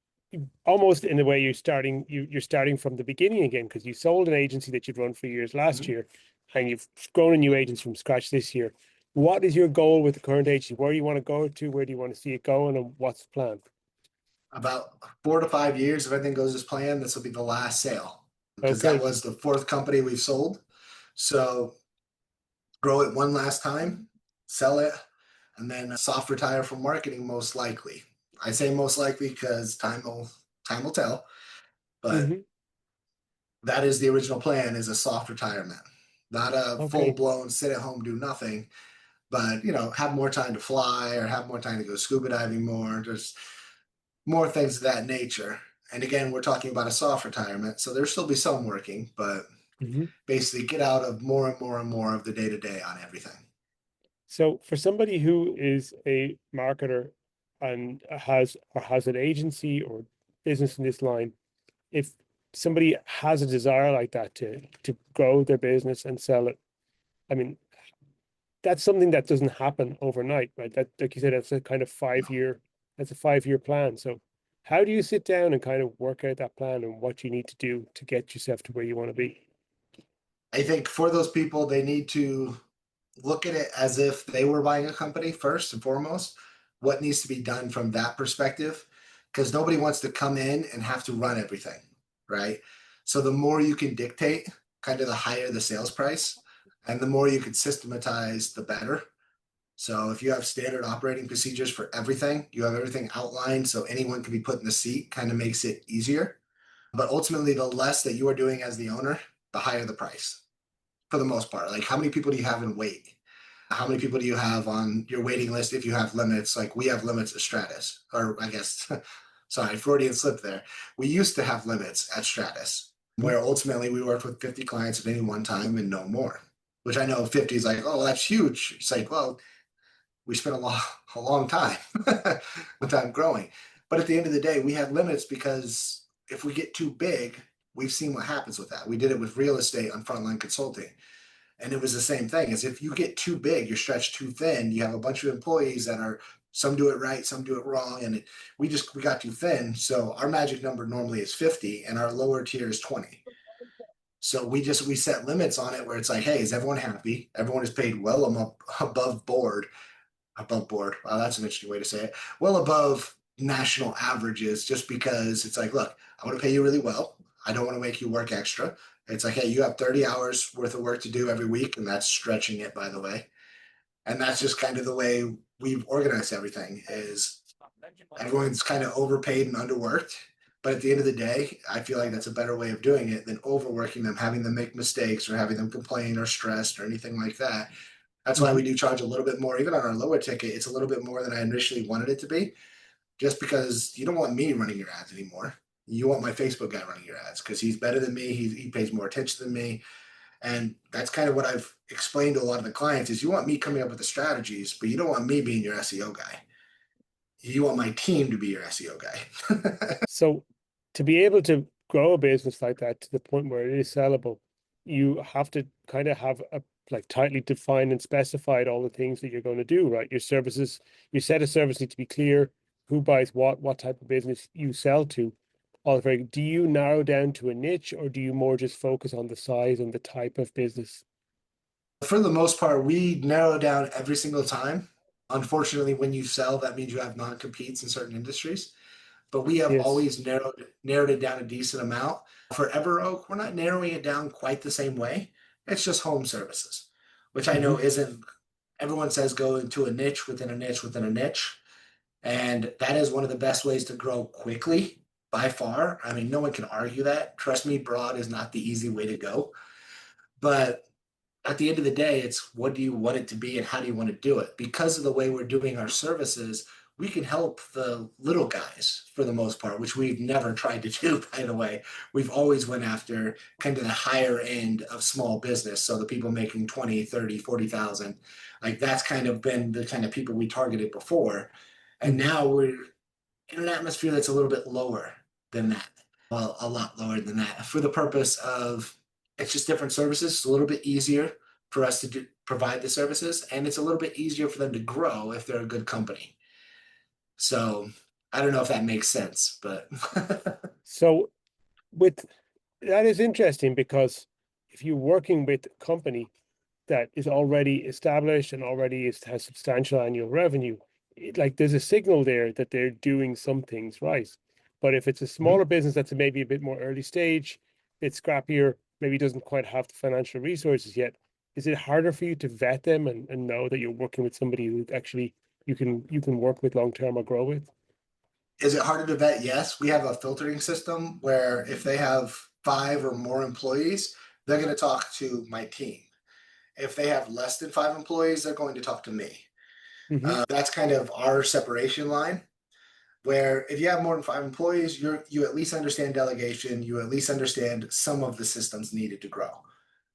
[SPEAKER 1] almost in a way you're starting from the beginning again because you sold an agency that you'd run for years last
[SPEAKER 2] Mhm.
[SPEAKER 1] year and you've grown a new agent from scratch this year. What is your goal with the current agency? Where do you want to go to? Where do you want to see it going? And what's the plan?
[SPEAKER 2] About 4 to 5 years, if everything goes as planned, this will be the last sale because that
[SPEAKER 1] Okay.
[SPEAKER 2] was the fourth company we've sold. So grow it one last time, sell it, and then soft retire from marketing most likely. I say most likely because time will tell, but
[SPEAKER 1] Hmm.
[SPEAKER 2] that is the original plan is a soft retirement, not a full
[SPEAKER 1] Okay.
[SPEAKER 2] blown sit at home do nothing, but have more time to fly or have more time to go scuba diving more, just more things of that nature. And again, we're talking about a soft retirement, so there'll still be some working, but
[SPEAKER 1] Hmm.
[SPEAKER 2] basically get out of more and more and more of the day to day on everything.
[SPEAKER 1] So for somebody who is a marketer and has an agency or business in this line, if somebody has a desire like that to grow their business and sell it, I mean, that's something that doesn't happen overnight, right? That, like you said, that's a kind of
[SPEAKER 2] No.
[SPEAKER 1] that's a 5 year plan. So how do you sit down and kind of work out that plan and what you need to do to get yourself to where you want to be?
[SPEAKER 2] I think for those people, they need to look at it as if they were buying a company first and foremost. What needs to be done from that perspective? Because nobody wants to come in and have to run everything, right? So the more you can dictate, kind of the higher the sales price, and the more you can systematize, the better. So if you have standard operating procedures for everything, you have everything outlined so anyone can be put in the seat, kind of makes it easier. But ultimately, the less that you are doing as the owner, the higher the price for the most part. Like, how many people do you have in wait? How many people do you have on your waiting list if you have limits? Like, we have limits at Stratus, or I guess, sorry, Freudian slip there. We used to have limits at Stratus,
[SPEAKER 1] Mhm.
[SPEAKER 2] where ultimately we worked with 50 clients at any one time and no more, which I know 50 is like, oh, that's huge. It's like, well, we spent a long time, a time growing. But at the end of the day, we have limits because if we get too big, we've seen what happens with that. We did it with real estate on frontline consulting. And it was the same thing as if you get too big, you're stretched too thin. You have a bunch of employees that are some do it right, some do it wrong, and we got too thin. So our magic number normally is 50, and our lower tier is 20. So we set limits on it where it's like, hey, is everyone happy? Everyone is paid well above board, above board. Wow, that's an interesting way to say it. Well above national averages, just because it's like, look, I want to pay you really well. I don't want to make you work extra. It's like, hey, you have 30 hours worth of work to do every week, and that's stretching it, by the way. And that's just kind of the way we've organized everything is everyone's kind of overpaid and underworked. But at the end of the day, I feel like that's a better way of doing it than overworking them, having them make mistakes or having them complain or stressed or anything like that. That's why we
[SPEAKER 1] Mhm.
[SPEAKER 2] do charge a little bit more. Even on our lower ticket, it's a little bit more than I initially wanted it to be, just because you don't want me running your ads anymore. You want my Facebook guy running your ads because he's better than me. He pays more attention than me. And that's kind of what I've explained to a lot of the clients is you want me coming up with the strategies, but you don't want me being your SEO guy. You want my team to be your SEO guy.
[SPEAKER 1] So to be able to grow a business like that to the point where it is sellable, you have to kind of have a like tightly defined and specified all the things that you're going to do, right? Your services, your set of services need to be clear, who buys what type of business you sell to. all very, do you narrow down to a niche or do you more just focus on the size and the type of business?
[SPEAKER 2] For the most part, we narrow down every single time. Unfortunately, when you sell, that means you have non-competes in certain industries. But we have
[SPEAKER 1] Yes.
[SPEAKER 2] always narrowed it down a decent amount. For Ever Oak, we're not narrowing it down quite the same way. It's just home services, which I
[SPEAKER 1] Hmm.
[SPEAKER 2] know isn't, everyone says go into a niche within a niche within a niche. And that is one of the best ways to grow quickly by far. I mean, no one can argue that. Trust me, broad is not the easy way to go. But at the end of the day, it's what do you want it to be and how do you want to do it? Because of the way we're doing our services, we can help the little guys for the most part, which we've never tried to do, by the way. We've always went after kind of the higher end of small business. So the people making 20, 30, 40,000, like that's kind of been the kind of people we targeted before. And
[SPEAKER 1] Hmm.
[SPEAKER 2] now we're in an atmosphere that's a little bit lower than that. Well, a lot lower than that for the purpose of it's just different services. It's a little bit easier for us to provide the services, and it's a little bit easier for them to grow if they're a good company. So I don't know if that makes sense, but
[SPEAKER 1] So with that is interesting because if you're working with a company that is already established and already has substantial annual revenue, like there's a signal there that they're doing some things right. But if it's a
[SPEAKER 2] Mhm.
[SPEAKER 1] smaller business that's maybe a bit more early stage, it's scrappier, maybe doesn't quite have the financial resources yet, is it harder for you to vet them and know that you're working with somebody who actually you can work with long term or grow with?
[SPEAKER 2] Is it harder to vet? Yes. We have a filtering system where if they have 5 or more employees, they're going to talk to my team. If they have less than 5 employees, they're going to talk to me.
[SPEAKER 1] Hmm.
[SPEAKER 2] That's kind of our separation line. Where if you have more than 5 employees, you at least understand delegation, you at least understand some of the systems needed to grow.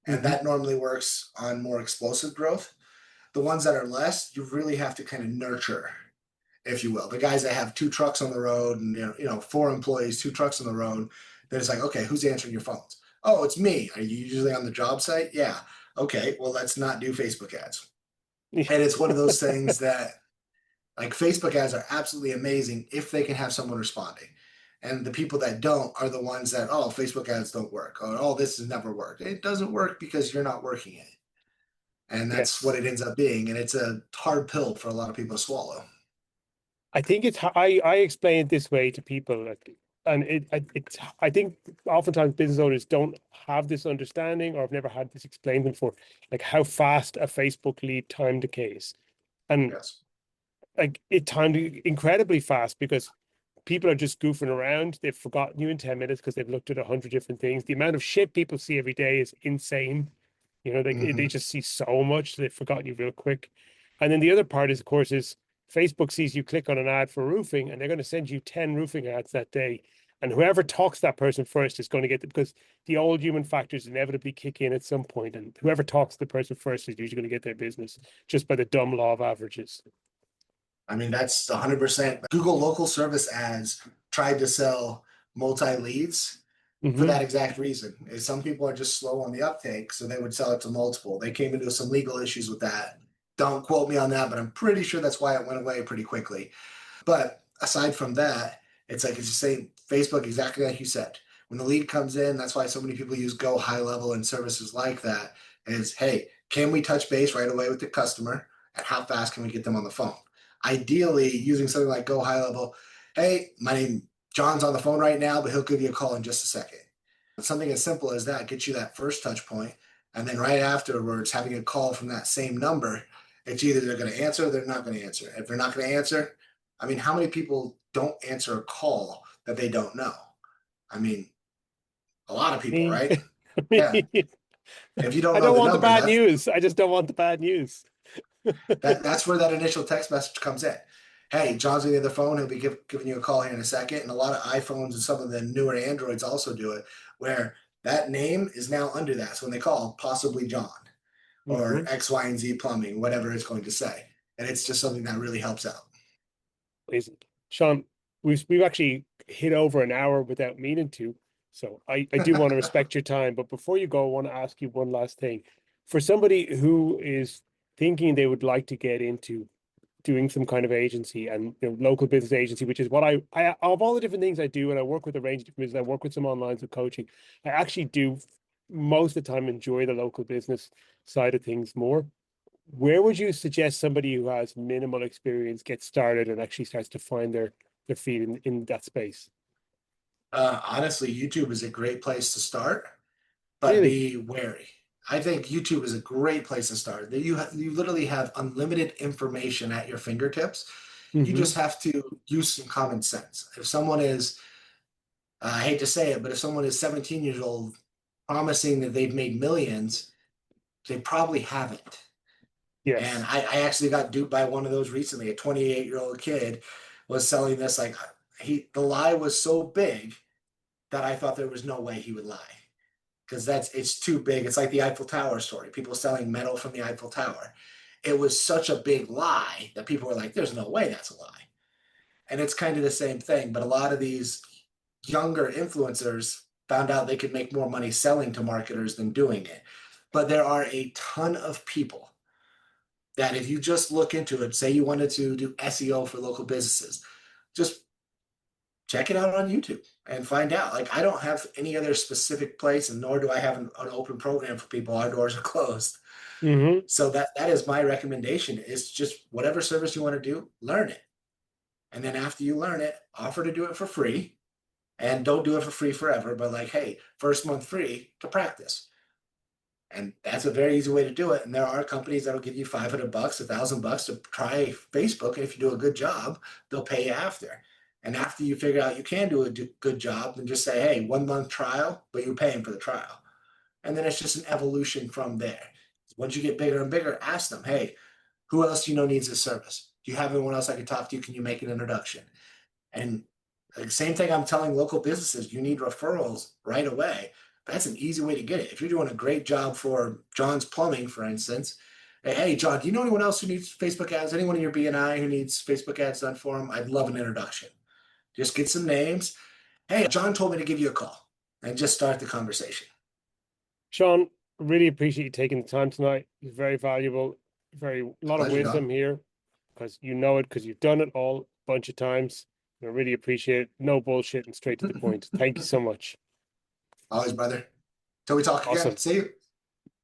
[SPEAKER 2] And
[SPEAKER 1] Hmm.
[SPEAKER 2] that normally works on more explosive growth. The ones that are less, you really have to kind of nurture, if you will. The guys that have 2 trucks on the road and 4 employees, 2 trucks on the road, then it's like, okay, who's answering your phones? Oh, it's me. Are you usually on the job site? Yeah. Okay, well, let's not do Facebook ads. And it's one of those things that like Facebook ads are absolutely amazing if they can have someone responding. And the people that don't are the ones that, oh, Facebook ads don't work, or oh, this has never worked. It doesn't work because you're not working it. And that's what
[SPEAKER 1] Yes.
[SPEAKER 2] it ends up being. And it's a hard pill for a lot of people to swallow.
[SPEAKER 1] I think I explain it this way to people, like, and it's I think oftentimes business owners don't have this understanding or have never had this explained before, like how fast a Facebook lead time decays, and
[SPEAKER 2] Yes.
[SPEAKER 1] like it timed incredibly fast because people are just goofing around. They've forgotten you in 10 minutes because they've looked at 100 different things. The amount of shit people see every day is insane. They
[SPEAKER 2] Hmm.
[SPEAKER 1] just see so much they've forgotten you real quick. And then the other part is, of course, is Facebook sees you click on an ad for roofing, and they're going to send you 10 roofing ads that day. And whoever talks to that person first is going to get it because the old human factors inevitably kick in at some point, and whoever talks to the person first is usually going to get their business just by the dumb law of averages.
[SPEAKER 2] I mean, that's 100%. Google local service ads tried to sell multi leads for
[SPEAKER 1] Hmm.
[SPEAKER 2] that exact reason. Is some people are just slow on the uptake, so they would sell it to multiple. They came into some legal issues with that. Don't quote me on that, but I'm pretty sure that's why it went away pretty quickly. But aside from that, it's like it's the same Facebook, exactly like you said. When the lead comes in, that's why so many people use Go High Level and services like that. Is hey, can we touch base right away with the customer, and how fast can we get them on the phone? Ideally, using something like Go High Level. Hey, my name John's on the phone right now, but he'll give you a call in just a second. Something as simple as that gets you that first touch point, and then right afterwards, having a call from that same number. It's either they're going to answer or they're not going to answer. If they're not going to answer, I mean, how many people don't answer a call that they don't know? I mean, a lot of people,
[SPEAKER 1] Me,
[SPEAKER 2] right? Yeah.
[SPEAKER 1] me.
[SPEAKER 2] If you don't
[SPEAKER 1] I
[SPEAKER 2] know
[SPEAKER 1] don't
[SPEAKER 2] the
[SPEAKER 1] want the
[SPEAKER 2] number,
[SPEAKER 1] bad news. I just don't want the bad news.
[SPEAKER 2] that's where that initial text message comes in. Hey, John's on the other phone. He'll be giving you a call here in a second. And a lot of iPhones and some of the newer Androids also do it, where that name is now under that. So when they call, possibly John or
[SPEAKER 1] Hmm.
[SPEAKER 2] X, Y, and Z plumbing, whatever it's going to say. And it's just something that really helps out.
[SPEAKER 1] Amazing. Sean, we've actually hit over an hour without meaning to. So I do want to respect your time. But before you go, I want to ask you one last thing. For somebody who is thinking they would like to get into doing some kind of agency and local business agency, which is what I of all the different things I do, and I work with a range of different business, I work with some online with coaching. I actually do most of the time enjoy the local business side of things more. Where would you suggest somebody who has minimal experience get started and actually starts to find their feet in that space?
[SPEAKER 2] Honestly, YouTube is a great place to start, but
[SPEAKER 1] Really?
[SPEAKER 2] be wary. I think YouTube is a great place to start. You literally have unlimited information at your fingertips. You
[SPEAKER 1] Mm-hmm.
[SPEAKER 2] just have to use some common sense. If someone is, I hate to say it, but if someone is 17 years old promising that they've made millions, they probably haven't. And
[SPEAKER 1] Yes.
[SPEAKER 2] I actually got duped by one of those recently. A 28-year-old kid was selling this like the lie was so big that I thought there was no way he would lie because it's too big. It's like the Eiffel Tower story. People selling metal from the Eiffel Tower. It was such a big lie that people were like, "There's no way that's a lie." And it's kind of the same thing. But a lot of these younger influencers found out they could make more money selling to marketers than doing it. But there are a ton of people that if you just look into it, say you wanted to do SEO for local businesses, just check it out on YouTube and find out. Like, I don't have any other specific place, and nor do I have an open program for people. Our doors are closed.
[SPEAKER 1] Mm-hmm.
[SPEAKER 2] So that is my recommendation is just whatever service you want to do, learn it. And then after you learn it, offer to do it for free. And don't do it for free forever, but like, hey, first month free to practice. And that's a very easy way to do it. And there are companies that'll give you $500, $1,000 to try Facebook. And if you do a good job, they'll pay you after. And after you figure out you can do a good job, then just say, hey, 1 month trial, but you're paying for the trial. And then it's just an evolution from there. Once you get bigger and bigger, ask them, hey, who else do you know needs this service? Do you have anyone else I can talk to? Can you make an introduction? And the same thing I'm telling local businesses, you need referrals right away. That's an easy way to get it. If you're doing a great job for John's Plumbing, for instance, hey, John, do you know anyone else who needs Facebook ads? Anyone in your BNI who needs Facebook ads done for them? I'd love an introduction. Just get some names. Hey, John told me to give you a call and just start the conversation.
[SPEAKER 1] Sean, really appreciate you taking the time tonight. It's very valuable, very a lot of
[SPEAKER 2] Pleasure, Don.
[SPEAKER 1] wisdom here because you know it because you've done it all a bunch of times. I really appreciate it. No bullshit and straight to the point. Thank you so much.
[SPEAKER 2] Always, brother. Till we talk again.
[SPEAKER 1] Awesome.
[SPEAKER 2] See you.